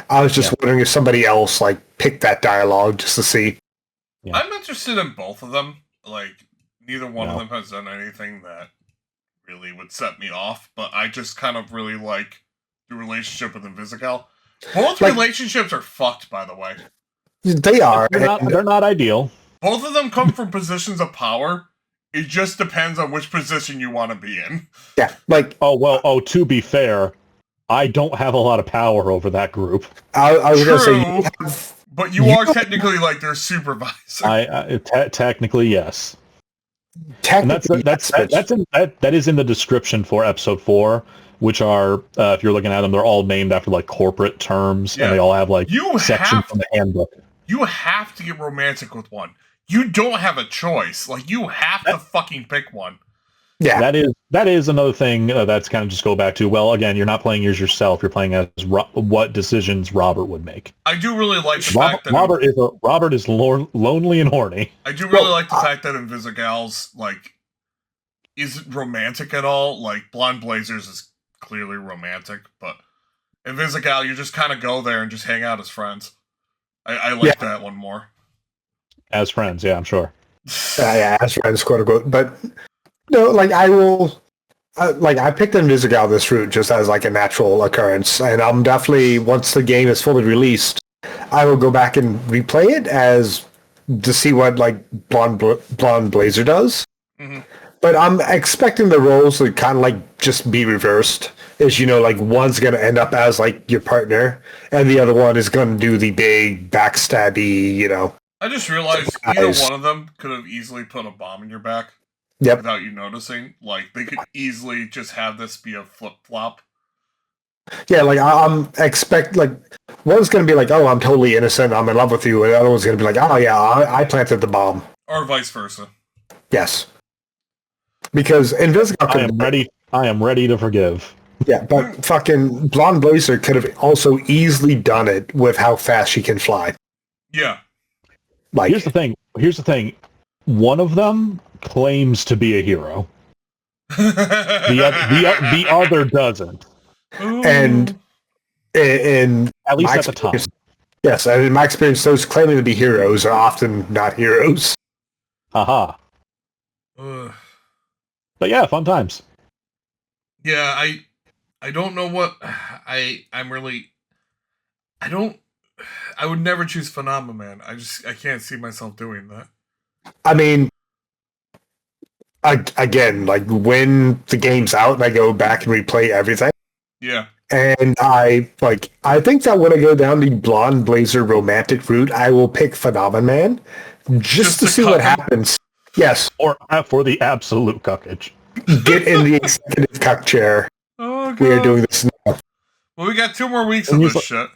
I was just wondering if somebody else picked that dialogue just to see. Yeah. I'm interested in both of them. Neither one of them has done anything that really would set me off, but I just kind of really like the relationship with Invisigal. Both relationships are fucked, by the way. They are. They're not ideal. Both of them come from positions of power. It just depends on which position you want to be in. Yeah, to be fair, I don't have a lot of power over that group. I was going to say... But you are technically their supervisor. Technically, yes. Technically, that is in the description for episode 4, which are, if you're looking at them, they're all named after corporate terms, and they all have sections from the handbook. You have to get romantic with one. You don't have a choice. You have to fucking pick one. Yeah, that is another thing that's kind of just go back to. Well, again, you're not playing as yourself. You're playing as what decisions Robert would make. I do really like the fact that Robert is lonely and horny. I do really like the fact that Invisigal's is romantic at all. Blonde Blazers is clearly romantic, but Invisigal, you just kind of go there and just hang out as friends. I like that one more. As friends, yeah, I'm sure. As friends, quote unquote, but. No, I will... I picked Invisigal this route just as a natural occurrence, and I'm definitely, once the game is fully released, I will go back and replay it to see what, Blonde Blazer does. Mm-hmm. But I'm expecting the roles to kind of, just be reversed. Is, one's going to end up as, your partner, and the other one is going to do the big backstabby, I just realized either one of them could have easily put a bomb in your back. Yep. Without you noticing. They could easily just have this be a flip-flop. Yeah, I'm one's going to be oh, I'm totally innocent, I'm in love with you, and the other one's going to be oh, yeah, I planted the bomb. Or vice versa. Yes. Because Invisigal I am ready to forgive. Yeah, but fucking Blonde Blazer could have also easily done it with how fast she can fly. Yeah. Here's the thing. One of them claims to be a hero. The other doesn't. And in at least at the time. Yes, and in my experience, those claiming to be heroes are often not heroes. Haha. But yeah, fun times. Yeah, I don't know what I would never choose Phenomenon. I can't see myself doing that. I mean, again, when the game's out and I go back and replay everything. Yeah. And I think that when I go down the Blonde Blazer romantic route, I will pick Phenomenon just to see what happens. Yes. Or for the absolute cuckage. Get in the executive cuck chair. Oh, God. We are doing this now. Well, we got 2 more weeks of this shit.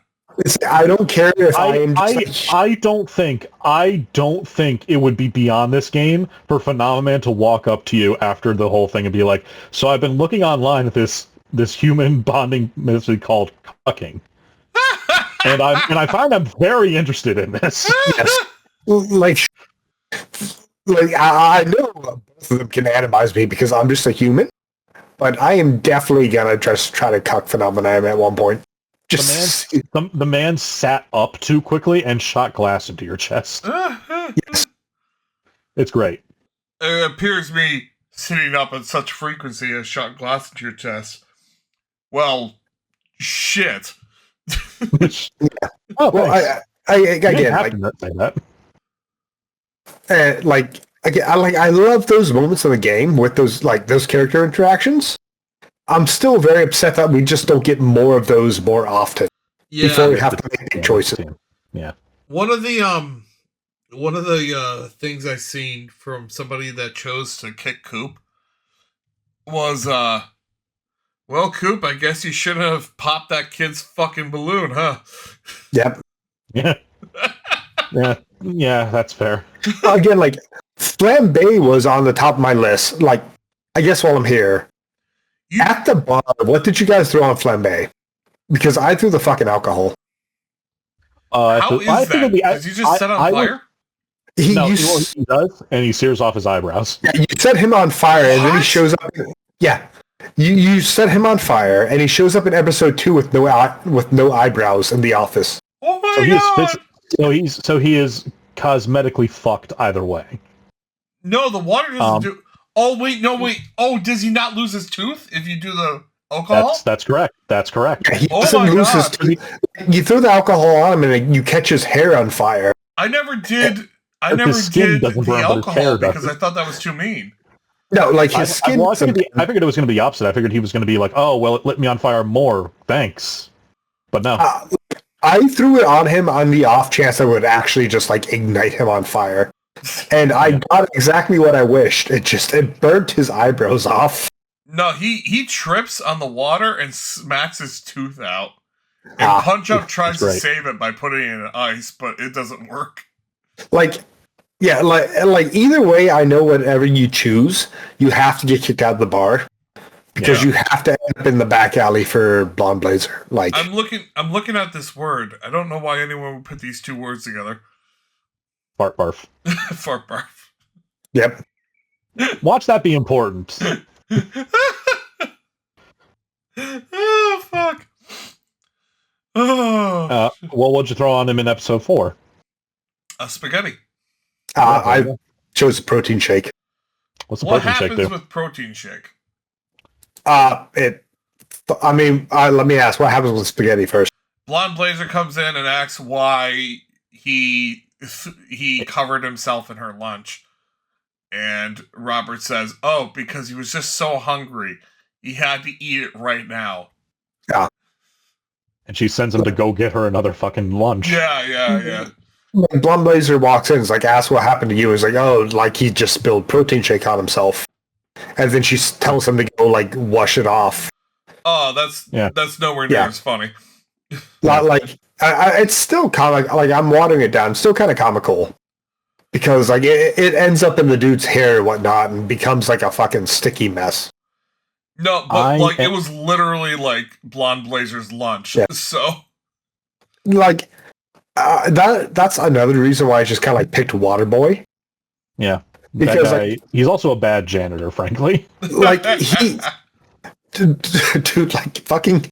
I don't care if I don't think it would be beyond this game for Phenomenon to walk up to you after the whole thing and be like, "So I've been looking online at this human bonding method called cucking, and I find I'm very interested in this." Yes. Like I know both of them can animize me because I'm just a human, but I am definitely gonna just try to cuck Phenomenon at one point. The man sat up too quickly and shot glass into your chest. Yes. It's great. It appears me sitting up at such frequency has shot glass into your chest. Well, shit. Oh, well, I again, I love those moments in the game with those character interactions. I'm still very upset that we just don't get more of those more often before we have to make big choices. Yeah. One of the things I seen from somebody that chose to kick Coop was, well, Coop, I guess you shouldn't have popped that kid's fucking balloon, huh? Yep. Yeah. Yeah, that's fair. Again, Flambe was on the top of my list. I guess while I'm here, at the bar, what did you guys throw on Flambe? Because I threw the fucking alcohol. How is that? Does he just set on fire? He does, and he sears off his eyebrows. Yeah, you set him on fire, and then he shows up. You set him on fire, and he shows up in episode 2 with no eyebrows in the office. Oh my god! So he is cosmetically fucked either way. No, the water doesn't do. Oh wait, no wait. Oh, does he not lose his tooth if you do the alcohol? That's correct. That's correct. Yeah, he doesn't lose his tooth. You throw the alcohol on him, and you catch his hair on fire. I never did. I never did the alcohol because I thought that was too mean. No, his skin. I figured it was going to be opposite. I figured he was going to be like, "Oh, well, it lit me on fire more. Thanks," but no. I threw it on him on the off chance I would actually just ignite him on fire. And I got exactly what I wished. It burnt his eyebrows off. No, he trips on the water and smacks his tooth out. And Punch Up tries to save it by putting it in ice, but it doesn't work. Either way, I know whatever you choose, you have to get kicked out of the bar. Because you have to end up in the back alley for Blonde Blazer. I'm looking at this word. I don't know why anyone would put these 2 words together. Fart barf. Fart barf. Yep. Watch that be important. Oh, fuck. Oh. Well, what'd you throw on him in episode 4? Spaghetti. I chose a protein shake. What's a protein shake do? What happens with protein shake? Let me ask, what happens with spaghetti first? Blonde Blazer comes in and asks why he covered himself in her lunch. And Robert says, "Oh, because he was just so hungry. He had to eat it right now." Yeah. And she sends him to go get her another fucking lunch. Yeah. When Blonde Blazer walks in, it's ask what happened to you. It's he just spilled protein shake on himself. And then she tells him to go, wash it off. Oh, that's nowhere near as funny. It's still kind of, I'm watering it down. It's still kind of comical. Because, it ends up in the dude's hair and whatnot and becomes, a fucking sticky mess. No, but, it was literally, Blonde Blazer's lunch. Yeah. So. That's another reason why I just kind of picked Waterboy. Yeah. Because he's also a bad janitor, frankly. He, dude, fucking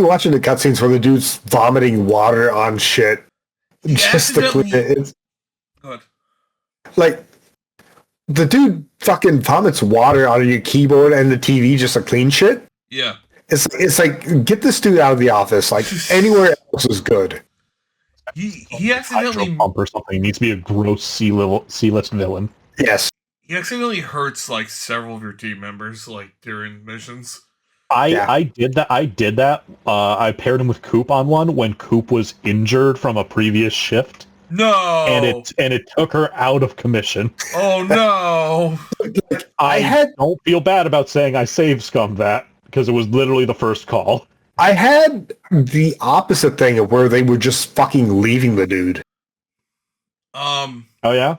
watching the cutscenes where the dude's vomiting water on shit just to clean it. Good. The dude fucking vomits water on your keyboard and the TV just to clean shit. Yeah. It's get this dude out of the office. Anywhere else is good. He accidentally pump or something. He needs to be a gross C-list villain. Yes. He accidentally hurts several of your team members during missions. I did that. I paired him with Coop on one when Coop was injured from a previous shift. No. And it took her out of commission. Oh no. I don't feel bad about saying I saved Scum that because it was literally the first call. I had the opposite thing of where they were just fucking leaving the dude. Oh yeah?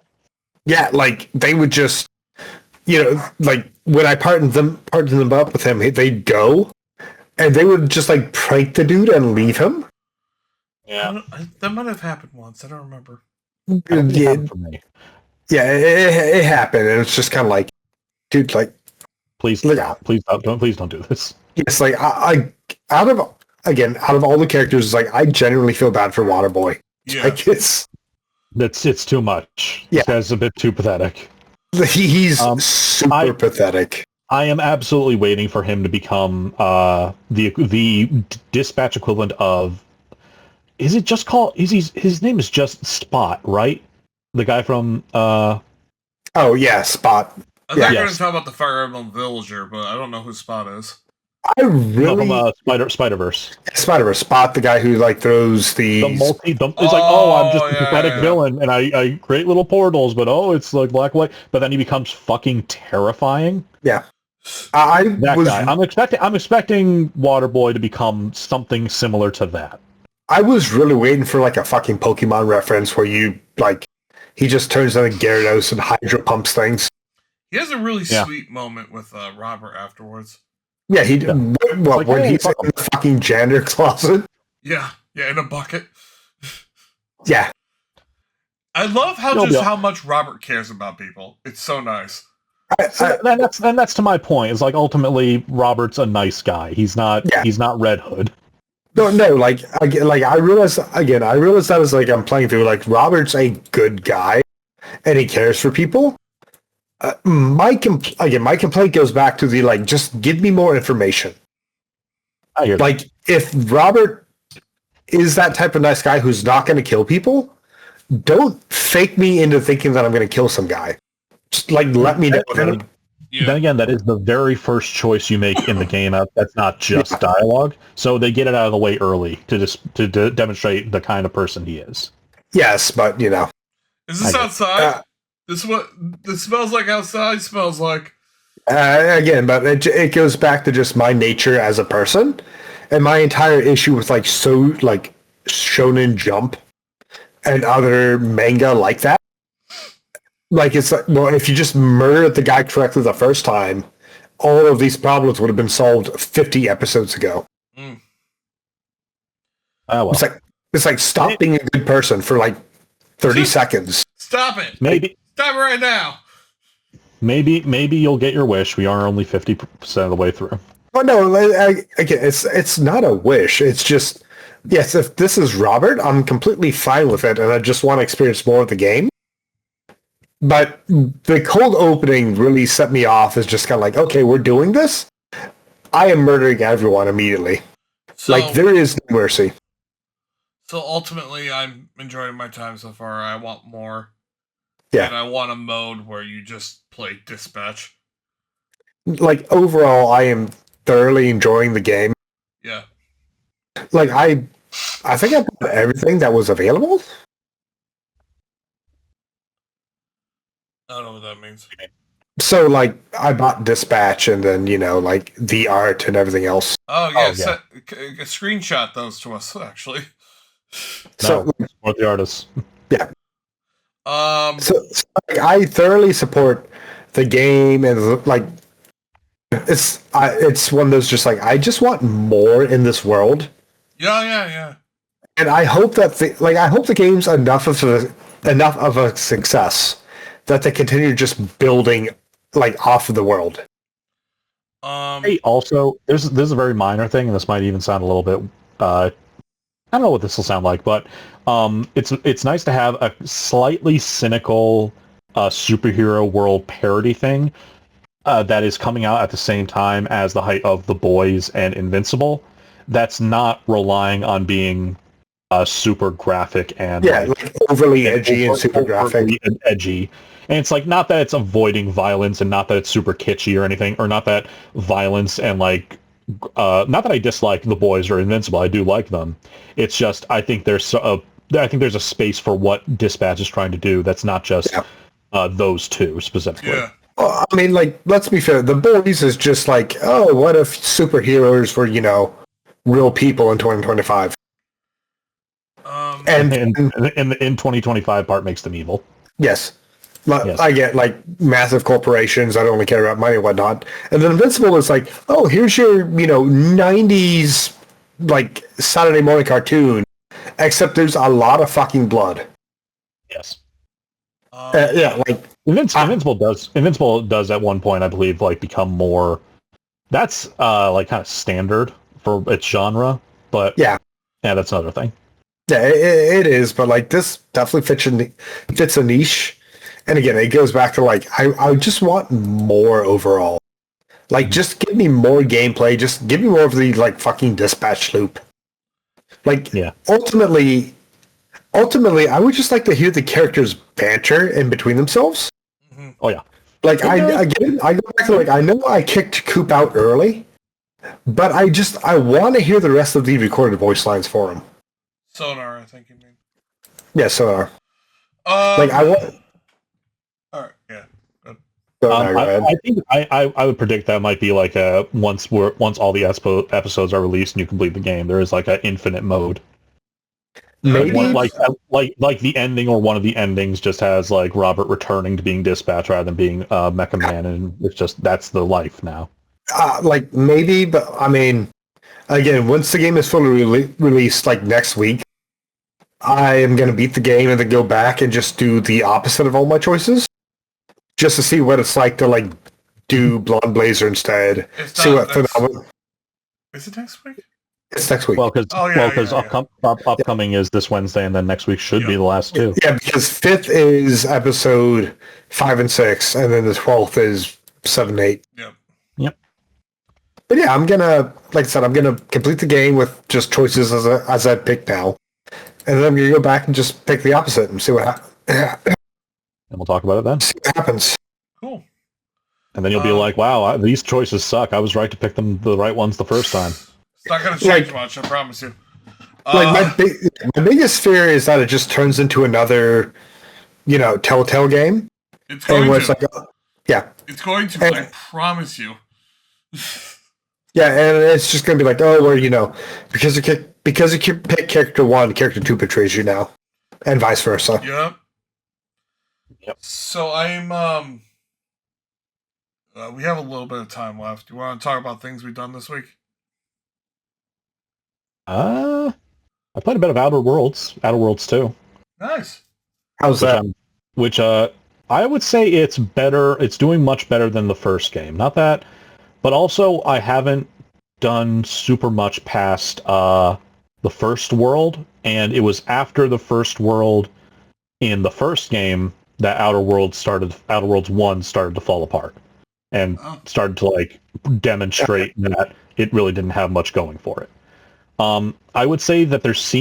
Yeah, like they would just, like when I partnered them up with him, they'd go and they would just like prank the dude and leave him. Yeah. That might have happened once. I don't remember. Yeah, it happened, and it's just kind of like, dude, like, please don't do this. It's like I out of all the characters, like I genuinely feel bad for Waterboy. Yeah, like it's too much. Yeah. This guy's a bit too pathetic. He's super pathetic. I am absolutely waiting for him to become the dispatch equivalent of. Is it just called? His name is just Spot, right? The guy from. Oh yeah, Spot. I thought you were going to talk about the Fire Emblem Villager, but I don't know who Spot is. I really from Spider-Verse. Spider-Verse. Spot, the guy who like throws the it's like, I'm just a pathetic villain, and I create little portals, but it's like black and white. But then he becomes fucking terrifying. Yeah, guy. I'm expecting Waterboy to become something similar to that. I was really waiting for like a fucking Pokemon reference where you like he just turns into Gyarados and hydro pumps things. He has a really sweet moment with Robert afterwards. Yeah, he did. Well, like, when he's in the fucking janitor closet. Yeah, in a bucket. Yeah. I love how much Robert cares about people. It's so nice. That's to my point. It's like ultimately Robert's a nice guy. He's not Red Hood. No, like I realize that as like I'm playing through, like Robert's a good guy and he cares for people. My complaint goes back to the like, just give me more information. Like if Robert is that type of nice guy who's not going to kill people, don't fake me into thinking that I'm going to kill some guy. Just like let me know. Then again, that is the very first choice you make in the game. That's not just dialogue. So they get it out of the way early to demonstrate the kind of person he is. Yes, but is this outside? This is what this smells like outside smells like. Again, but it goes back to just my nature as a person, and my entire issue with like Shonen Jump and other manga like that. Like it's like, well, if you just murdered the guy correctly the first time, all of these problems would have been solved 50 episodes ago. Mm. Oh, well. It's like stop being a good person for like 30 seconds. Stop it. Maybe. Stop it right now. Maybe you'll get your wish. We are only 50% of the way through. Oh no! Again, it's not a wish. It's just yes. If this is Robert, I'm completely fine with it, and I just want to experience more of the game. But the cold opening really set me off as just kind of like, okay, we're doing this. I am murdering everyone immediately. So, like there is no mercy. So ultimately, I'm enjoying my time so far. I want more. Yeah. And I want a mode where you just play dispatch. Like, overall, I am thoroughly enjoying the game. Yeah. Like, I think I bought everything that was available. I don't know what that means. So, like, I bought dispatch and then, like, the art and everything else. Oh, yeah. Screenshot those to us, actually. So, support the artists. Yeah. So I thoroughly support the game, and like it's one of those just like I just want more in this world. Yeah. And I hope that the game's enough of a success that they continue just building like off of the world. Hey, also, this is a very minor thing, and this might even sound a little bit. I don't know what this will sound like, but it's nice to have a slightly cynical superhero world parody thing that is coming out at the same time as the height of The Boys and Invincible. That's not relying on being super graphic and like overly edgy and super graphic. And edgy. And it's like not that it's avoiding violence and not that it's super kitschy or anything, or not that violence and like not that I dislike The Boys or Invincible. I do like them. It's just I think there's a space for what Dispatch is trying to do. That's not just those two specifically. Yeah. Well, I mean, like, let's be fair. The Boys is just like, oh, what if superheroes were, real people in 2025. And in 2025 part makes them evil. Yes. Yes. I get like massive corporations that only care about money and whatnot. And then Invincible is like, oh, here's your, 90s like Saturday morning cartoon, except there's a lot of fucking blood. Yes. Yeah, like Invincible does at one point, I believe, like become more. That's like kind of standard for its genre, but yeah, that's another thing. Yeah, it is, but like this definitely fits a niche. And again, it goes back to like I just want more overall. Like, just give me more gameplay. Just give me more of the like fucking dispatch loop. Like, ultimately, I would just like to hear the characters banter in between themselves. Mm-hmm. Oh yeah. Like I go back to like I know I kicked Coop out early, but I want to hear the rest of the recorded voice lines for him. Sonar, I think you mean. Yeah, Sonar. Like I want. All right. Yeah. I think I would predict that might be like a once all the episodes are released and you complete the game, there is like an infinite mode. Maybe like the ending or one of the endings just has like Robert returning to being dispatch rather than being Mecha Man, and it's just that's the life now. Like maybe, but I mean, again, once the game is fully released, like next week, I am gonna beat the game and then go back and just do the opposite of all my choices, just to see what it's like to like do Blonde Blazer instead. See what phenomenon. Is it next week? It's next week. Well, because upcoming is this Wednesday, and then next week should be the last two. Yeah, because 5th is episode 5 and 6, and then the 12th is 7 and 8. Yep. But yeah, I'm gonna, like I said, I'm gonna complete the game with just choices as I pick now, and then I'm gonna go back and just pick the opposite and see what happens. And we'll talk about it then. See what happens. Cool. And then you'll be like, "Wow, these choices suck. I was right to pick the right ones the first time." It's not going to change much, I promise you. Like my biggest fear is that it just turns into another, Telltale game. It's going to. It's like, It's going to. I promise you. Yeah, and it's just going to be like, oh, well, because you pick character 1, character 2 betrays you now, and vice versa. Yep. So I'm. We have a little bit of time left. Do you want to talk about things we've done this week? I played a bit of Outer Worlds 2. Nice. How's that? Which I would say it's better. It's doing much better than the first game. Not that, but also I haven't done super much past the first world, and it was after the first world in the first game that Outer Worlds 1 started to fall apart and started to like demonstrate that it really didn't have much going for it. I would say that there's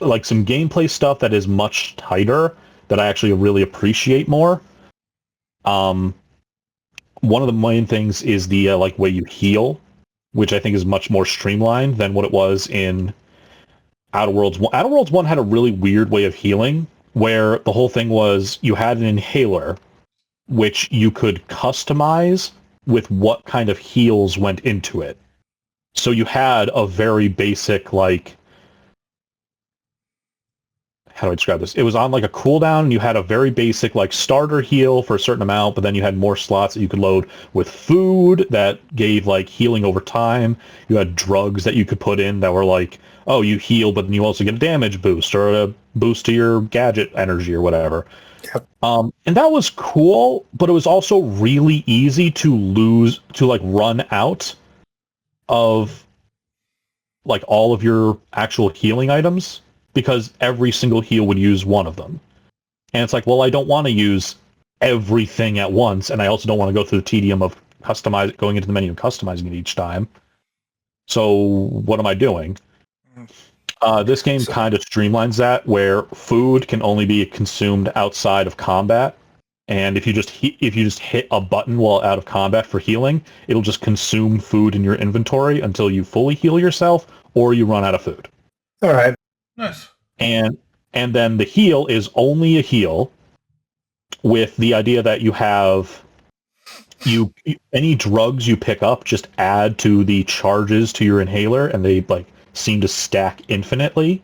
like some gameplay stuff that is much tighter that I actually really appreciate more. One of the main things is the like way you heal, which I think is much more streamlined than what it was in Outer Worlds 1. Outer Worlds 1 had a really weird way of healing, where the whole thing was you had an inhaler, which you could customize with what kind of heals went into it. So you had a very basic, like, how do I describe this? It was on like a cooldown, and you had a very basic like starter heal for a certain amount, but then you had more slots that you could load with food that gave like healing over time. You had drugs that you could put in that were like, oh, you heal, but then you also get a damage boost or a boost to your gadget energy or whatever. Yep. And that was cool, but it was also really easy to run out of like all of your actual healing items, because every single heal would use one of them. And it's like, well, I don't want to use everything at once, and I also don't want to go through the tedium of going into the menu and customizing it each time. So what am I doing? This game kind of streamlines that, where food can only be consumed outside of combat, and if you just hit a button while out of combat for healing, it'll just consume food in your inventory until you fully heal yourself or you run out of food. All right. Nice. And then the heal is only a heal, with the idea that you have any drugs you pick up just add to the charges to your inhaler, and they like seem to stack infinitely.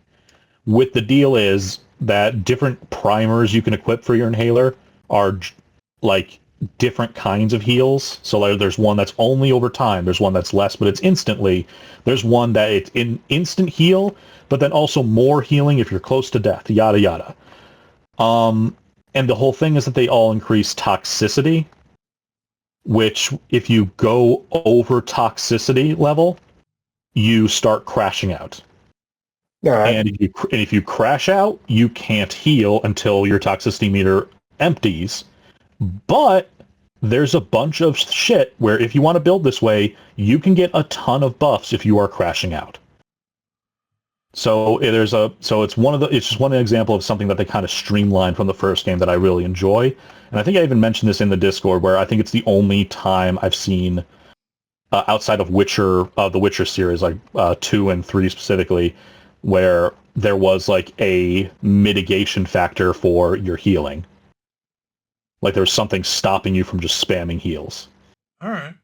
With the deal is that different primers you can equip for your inhaler are like different kinds of heals. So like, there's one that's only over time. There's one that's less, but it's instantly. There's one that it's an instant heal, but then also more healing if you're close to death. Yada yada. And the whole thing is that they all increase toxicity, which if you go over toxicity level, you start crashing out. Right. And if you crash out, you can't heal until your toxicity meter empties. But there's a bunch of shit where if you want to build this way, you can get a ton of buffs if you are crashing out. So it's just one example of something that they kind of streamlined from the first game that I really enjoy. And I think I even mentioned this in the Discord, where I think it's the only time I've seen outside of the Witcher series, like 2 and 3 specifically, where there was like a mitigation factor for your healing. Like there was something stopping you from just spamming heals. All right.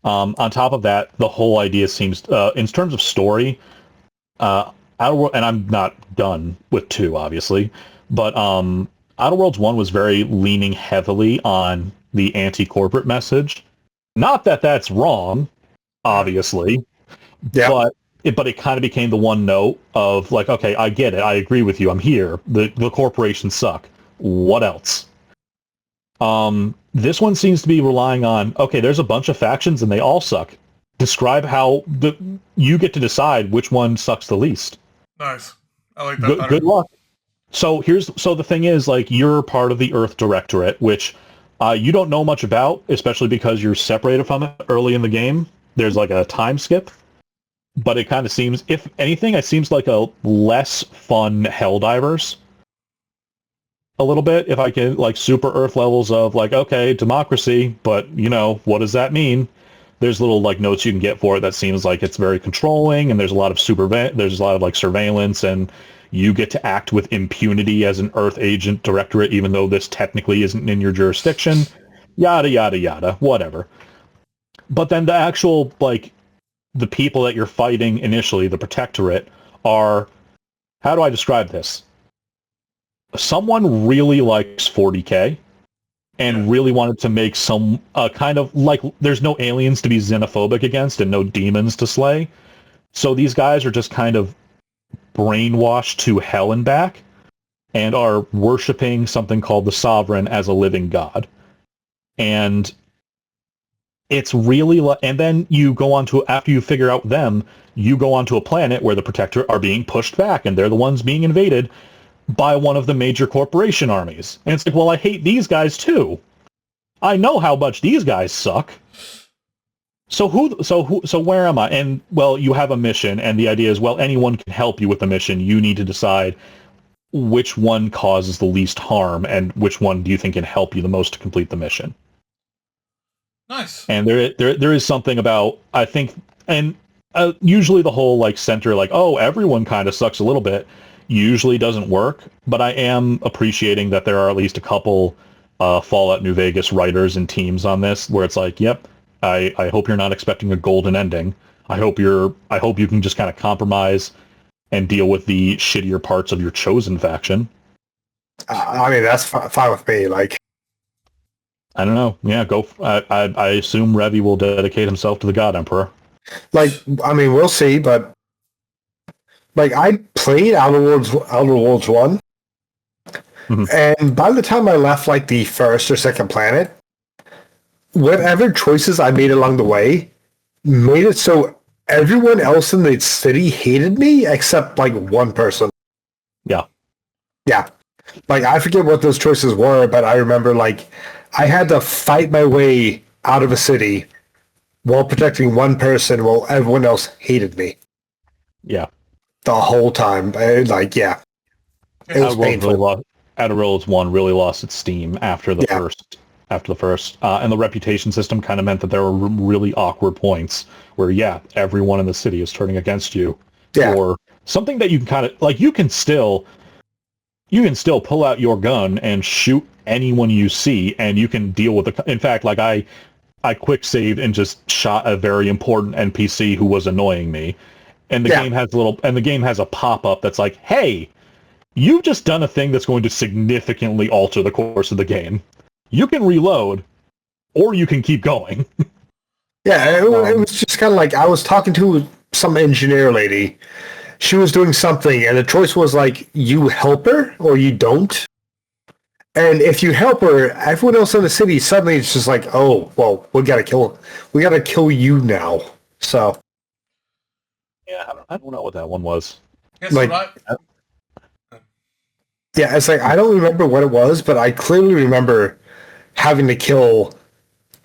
On top of that, the whole idea seems, in terms of story, Outer World, and I'm not done with 2, obviously, but Outer Worlds 1 was very leaning heavily on the anti-corporate message. Not that that's wrong, obviously, but it kind of became the one note of like, okay, I get it, I agree with you, I'm here. The corporations suck. What else? This one seems to be relying on, okay, there's a bunch of factions and they all suck. Describe how you get to decide which one sucks the least. Nice. I like that better. Good luck. So the thing is, like, you're part of the Earth Directorate, which you don't know much about, especially because you're separated from it early in the game. There's like a time skip, but it kind of seems, if anything, it seems like a less fun Helldivers. A little bit, if I can, like, super Earth levels of like, okay, democracy, but you know, what does that mean? There's little like notes you can get for it that seems like it's very controlling, and there's a lot of like surveillance, and you get to act with impunity as an Earth agent directorate, even though this technically isn't in your jurisdiction. Yada yada yada, whatever. But then the actual, like, the people that you're fighting initially, the Protectorate, are, how do I describe this? Someone really likes 40K and really wanted to make some kind of, like, there's no aliens to be xenophobic against and no demons to slay. So these guys are just kind of brainwashed to hell and back and are worshipping something called the Sovereign as a living god. And it's really, and then you go on to, after you figure out them, you go on to a planet where the Protectorate are being pushed back and they're the ones being invaded by one of the major corporation armies. And it's like, well, I hate these guys too. I know how much these guys suck. So where am I? And, well, you have a mission, and the idea is, well, anyone can help you with the mission. You need to decide which one causes the least harm and which one do you think can help you the most to complete the mission. Nice. And there is something about, I think, and usually the whole, like, center, like, oh, everyone kind of sucks a little bit, usually doesn't work, but I am appreciating that there are at least a couple Fallout New Vegas writers and teams on this where it's like, yep, I hope you're not expecting a golden ending. I hope you can just kind of compromise and deal with the shittier parts of your chosen faction. I mean, that's fine with me. Like, I don't know. Yeah, go. I assume Revy will dedicate himself to the God Emperor. Like, I mean, we'll see, but like, I played Outer Worlds 1, and by the time I left, like, the first or second planet, whatever choices I made along the way made it so everyone else in the city hated me except, like, one person. Yeah. Yeah. Like, I forget what those choices were, but I remember, like, I had to fight my way out of a city while protecting one person while everyone else hated me. Yeah. The whole time. Like, yeah. It was painful. Outer Worlds 1 really lost its steam after the first. And the reputation system kind of meant that there were really awkward points where, yeah, everyone in the city is turning against you. Yeah. Or something that you can kind of, like, you can still pull out your gun and shoot anyone you see, and you can deal with the. In fact, like I quick saved and just shot a very important NPC who was annoying me, and the game has a pop up that's like, "Hey, you've just done a thing that's going to significantly alter the course of the game. You can reload, or you can keep going." Yeah, it was just kind of like I was talking to some engineer lady. She was doing something, and the choice was like, you help her or you don't. And if you help her, everyone else in the city suddenly it's just like, oh, well, we gotta kill you now. So yeah, I don't know what that one was. Guess like, what yeah, it's like I don't remember what it was, but I clearly remember having to kill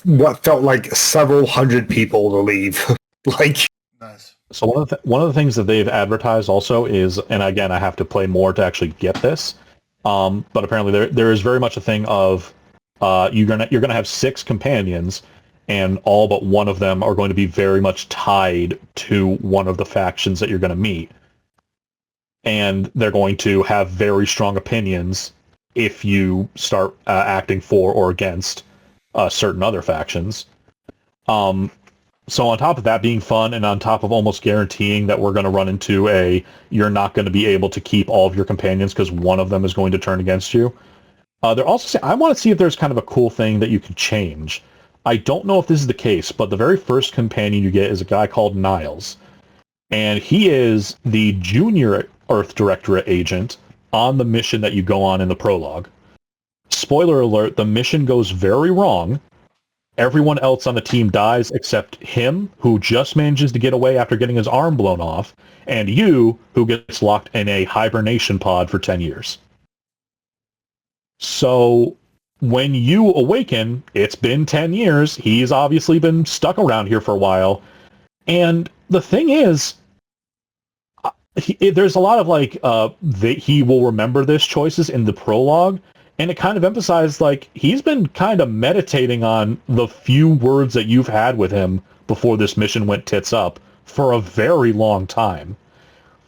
what felt like several hundred people to leave. Like, Nice. So one of the things that they've advertised also is, and again, I have to play more to actually get this, but apparently there is very much a thing of you're gonna have 6 companions, and all but one of them are going to be very much tied to one of the factions that you're going to meet, and they're going to have very strong opinions if you start acting for or against certain other factions. So on top of that being fun, and on top of almost guaranteeing that we're going to run into you're not going to be able to keep all of your companions because one of them is going to turn against you. They're also saying, I want to see if there's kind of a cool thing that you can change. I don't know if this is the case, but the very first companion you get is a guy called Niles. And he is the junior Earth Directorate agent on the mission that you go on in the prologue. Spoiler alert, the mission goes very wrong. Everyone else on the team dies except him, who just manages to get away after getting his arm blown off, and you, who gets locked in a hibernation pod for 10 years. So when you awaken, it's been 10 years. He's obviously been stuck around here for a while. And the thing is, there's a lot of like, he will remember this choices in the prologue. And it kind of emphasized, like, he's been kind of meditating on the few words that you've had with him before this mission went tits up for a very long time.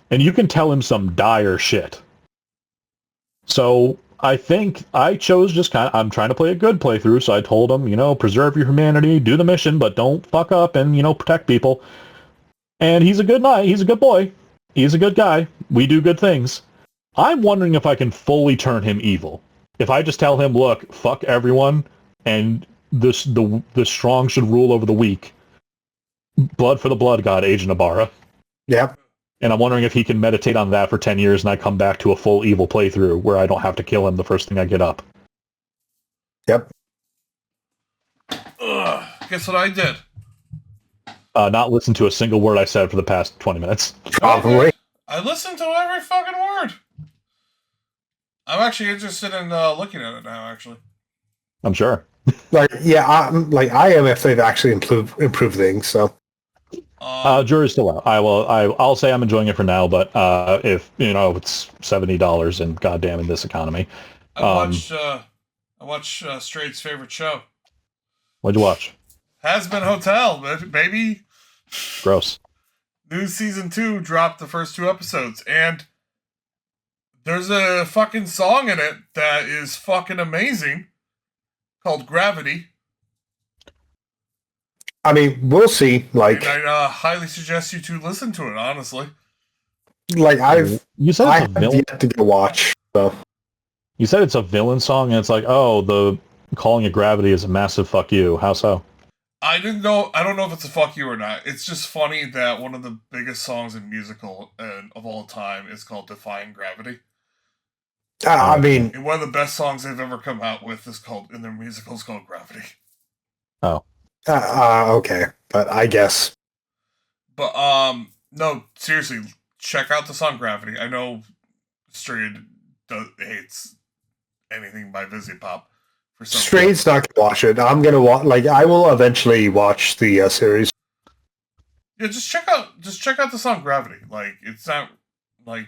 And you can tell him some dire shit. So I think I chose I'm trying to play a good playthrough, so I told him, preserve your humanity, do the mission, but don't fuck up and, protect people. And he's a good boy. He's a good guy. We do good things. I'm wondering if I can fully turn him evil. If I just tell him, look, fuck everyone, and the strong should rule over the weak. Blood for the blood god, Agent Ibarra. Yep. And I'm wondering if he can meditate on that for 10 years and I come back to a full evil playthrough where I don't have to kill him the first thing I get up. Yep. Guess what I did? Not listen to a single word I said for the past 20 minutes. Probably. I listened to every fucking word. I'm actually interested in looking at it now, actually. I'm sure. I am if they've actually improved things, so. Jury's still out. I'll say I'm enjoying it for now, but if it's $70 and goddamn in this economy. I watched Straight's favorite show. What'd you watch? Has Been Hotel, baby. Gross. New season 2 dropped the first 2 episodes, and there's a fucking song in it that is fucking amazing called Gravity. I mean, we'll see. Like, and I highly suggest you to listen to it, honestly. Like, I have yet to go watch, so. You said it's a villain song, and it's like, the calling it Gravity is a massive fuck you. How so? I don't know if it's a fuck you or not. It's just funny that one of the biggest songs in musical of all time is called Defying Gravity. I mean, and one of the best songs they've ever come out with in their musical is called Gravity. Oh. Okay, but I guess. But no, seriously, check out the song Gravity. I know Strayed hates anything by Visipop. Straight's not gonna watch it. I'm gonna watch. Like, I will eventually watch the series. Yeah, just check out the song Gravity. Like, it's not like.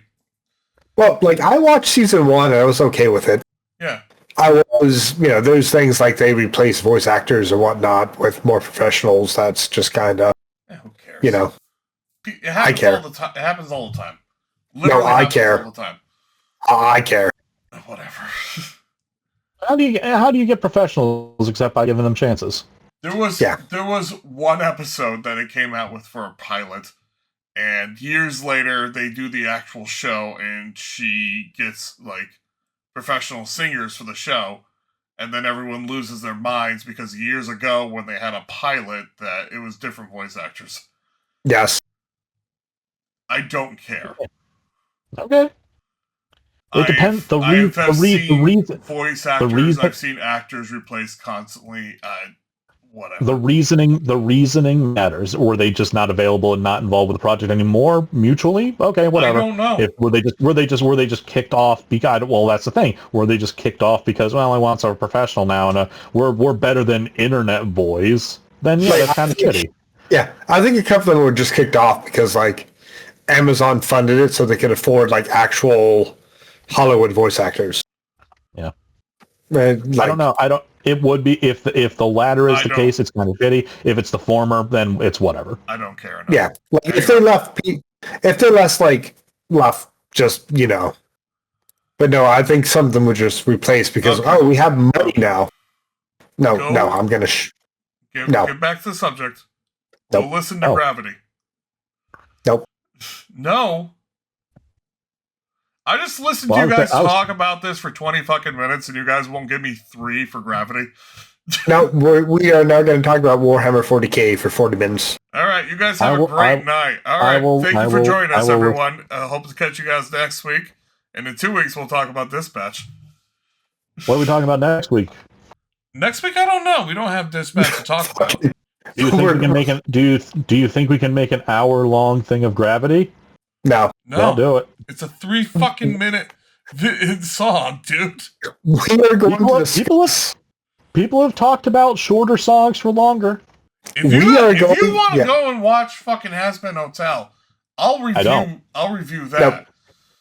Well, like, I watched season 1 and I was okay with it. Yeah. I was, there's things like they replace voice actors and whatnot with more professionals. That's just kind of, who cares? It happens I care. All the time. It happens all the time. Literally I care. All the time. I care. Whatever. How do you get professionals except by giving them chances? There was one episode that it came out with for a pilot, and years later they do the actual show, and she gets like professional singers for the show, and then everyone loses their minds because years ago when they had a pilot that it was different voice actors. Yes. I don't care. Okay. It depends. I've seen voice actors. I've seen actors replaced constantly. Whatever. The reasoning matters. Or were they just not available and not involved with the project anymore mutually? Okay, whatever. I don't know. Were they just kicked off because, well, that's the thing. Were they just kicked off because, well, I want a professional now, and we're better than internet boys? Then yeah, that's kind of shitty. Yeah, I think a couple of them were just kicked off because like Amazon funded it so they could afford like actual Hollywood voice actors. Yeah. Like, I don't know. It would be if the latter is the case, it's kind of shitty. If it's the former, then it's whatever. I don't care. No. Yeah, like if they left just But no, I think some of them would just replace because we have money now. No, I'm gonna. Get back to the subject. Nope. Go listen to Gravity. Nope. No. I just listened to you guys talk about this for 20 fucking minutes, and you guys won't give me 3 for Gravity. No, we are now going to talk about Warhammer 40k for 40 minutes. All right, you guys have a great night. All right, thank you for joining us, everyone. Hope to catch you guys next week. And in 2 weeks, we'll talk about Dispatch. What are we talking about next week? Next week, I don't know. We don't have Dispatch to talk about. Do you think we can make do you think we can make an hour-long thing of Gravity? No. I'll do it. It's a 3 fucking minute song, dude. We are going to people have talked about shorter songs for longer. If you want to go and watch fucking Hazbin Hotel, I'll review that.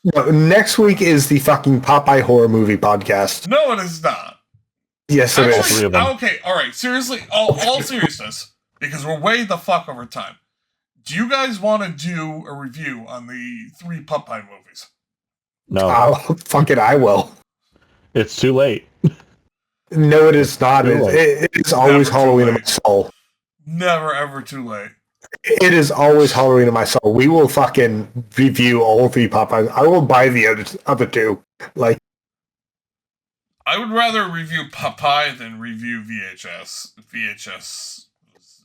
No, next week is the fucking Popeye horror movie podcast. No, it is not. Yes, it is. Okay, all right. Seriously, all seriousness, because we're way the fuck over time. Do you guys want to do a review on the 3 Popeye movies? No. Fuck it, I will. It's too late. No, it is not. It's always Halloween in my soul. Never, ever too late. It is always Halloween in my soul. We will fucking review all 3 Popeyes. I will buy the other 2. Like, I would rather review Popeye than review VHS.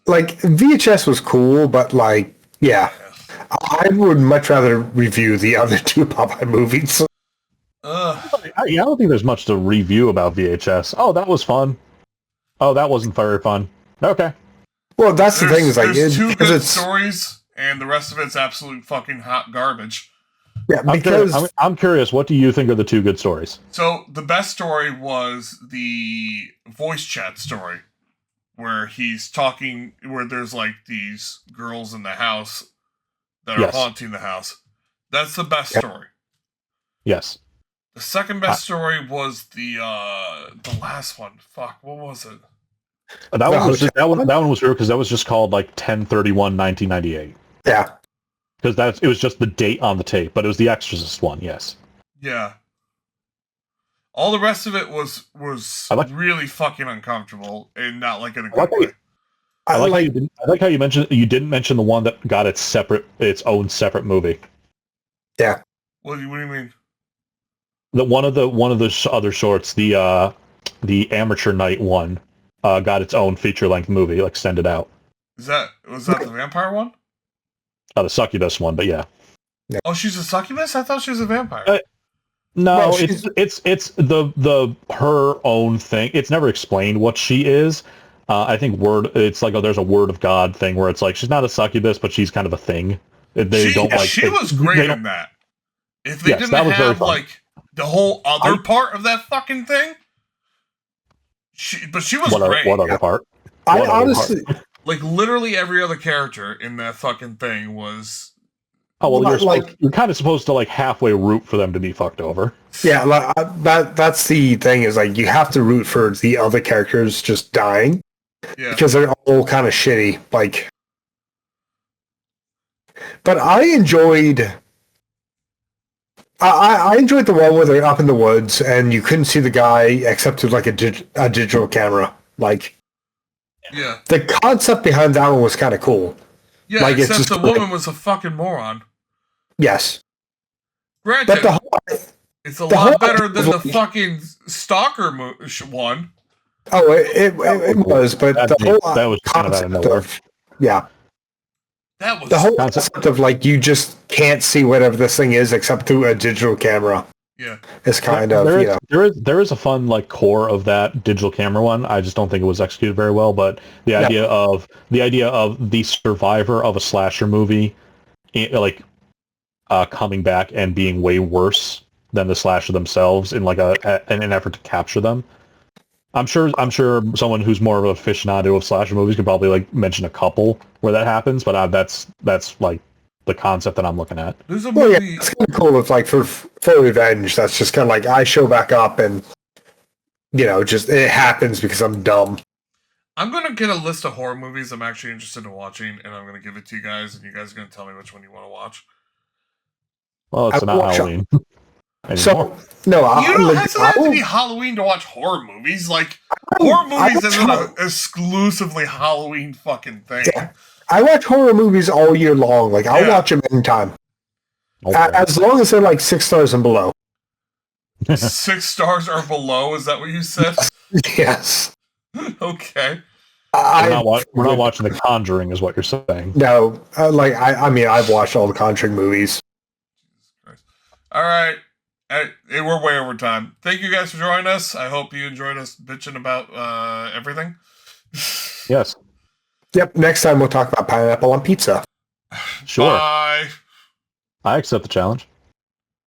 Like, VHS was cool, but like, yeah. I would much rather review the other 2 Popeye movies. I don't think there's much to review about VHS. Oh, that was fun. Oh, that wasn't very fun. Okay. Well, that's the thing. Is like there's 2 good stories, and the rest of it's absolute fucking hot garbage. Yeah, because I'm curious. What do you think are the 2 good stories? So the best story was the voice chat story, where he's talking, where there's like these girls in the house that are haunting the house. That's the best story. Yes. The second best story was the last one. Fuck, what was it? That one was weird because that was just called like 10/31/1998. Yeah. Because it was just the date on the tape, but it was the Exorcist one. Yes. Yeah. All the rest of it was really fucking uncomfortable and not like in a good way. I like how you didn't mention the one that got its own separate movie. Yeah. What do you mean? One of the other shorts, the Amateur Night one, got its own feature-length movie, extended out. Was that the vampire one? The succubus one, but yeah. Oh, she's a succubus? I thought she was a vampire. No, it's the her own thing. It's never explained what she is. I think it's like there's a word of God thing where it's like she's not a succubus, but she's kind of a thing. She was great in that. If they didn't have like the whole other part of that fucking thing, she was great. What other part? Honestly, like literally every other character in that fucking thing was. Oh well, you're kind of supposed to halfway root for them to be fucked over. Yeah, that's the thing is you have to root for the other characters just dying, because they're all kind of shitty. But I enjoyed I enjoyed the one where they're up in the woods and you couldn't see the guy except through like a digital camera. Like, yeah, the concept behind that one was kind of cool. yeah. Like, Except the woman was a fucking moron. Yes, Granted, but the whole, it's a lot better than the fucking Stalker one. Oh, it was, but that was kind of out of nowhere. Yeah. That was the whole concept of like you just can't see whatever this thing is except through a digital camera. Yeah, it's kind of there is a fun like core of that digital camera one. I just don't think it was executed very well. But the idea of the survivor of a slasher movie, like coming back and being way worse than the slasher themselves in like in an effort to capture them. I'm sure someone who's more of an aficionado of slasher movies could probably like mention a couple where that happens, but that's like the concept that I'm looking at. There's a movie. It's kind of cool. It's like for revenge. That's just kind of like I show back up and just it happens because I'm dumb. I'm gonna get a list of horror movies I'm actually interested in watching, and I'm gonna give it to you guys, and you guys are gonna tell me which one you want to watch. Well, it's not Halloween. So no, you don't have to be Halloween to watch horror movies. Like horror movies isn't an exclusively Halloween fucking thing. Yeah. I watch horror movies all year long. Like I'll watch them anytime, as long as they're like 6 stars and below. 6 stars or below? Is that what you said? Yes. Okay. We're not watching The Conjuring, is what you're saying. No, I mean I've watched all the Conjuring movies. All right. We're way over time. Thank you guys for joining us. I hope you enjoyed us bitching about everything. Yes. Yep. Next time we'll talk about pineapple on pizza. Sure. Bye. I accept the challenge.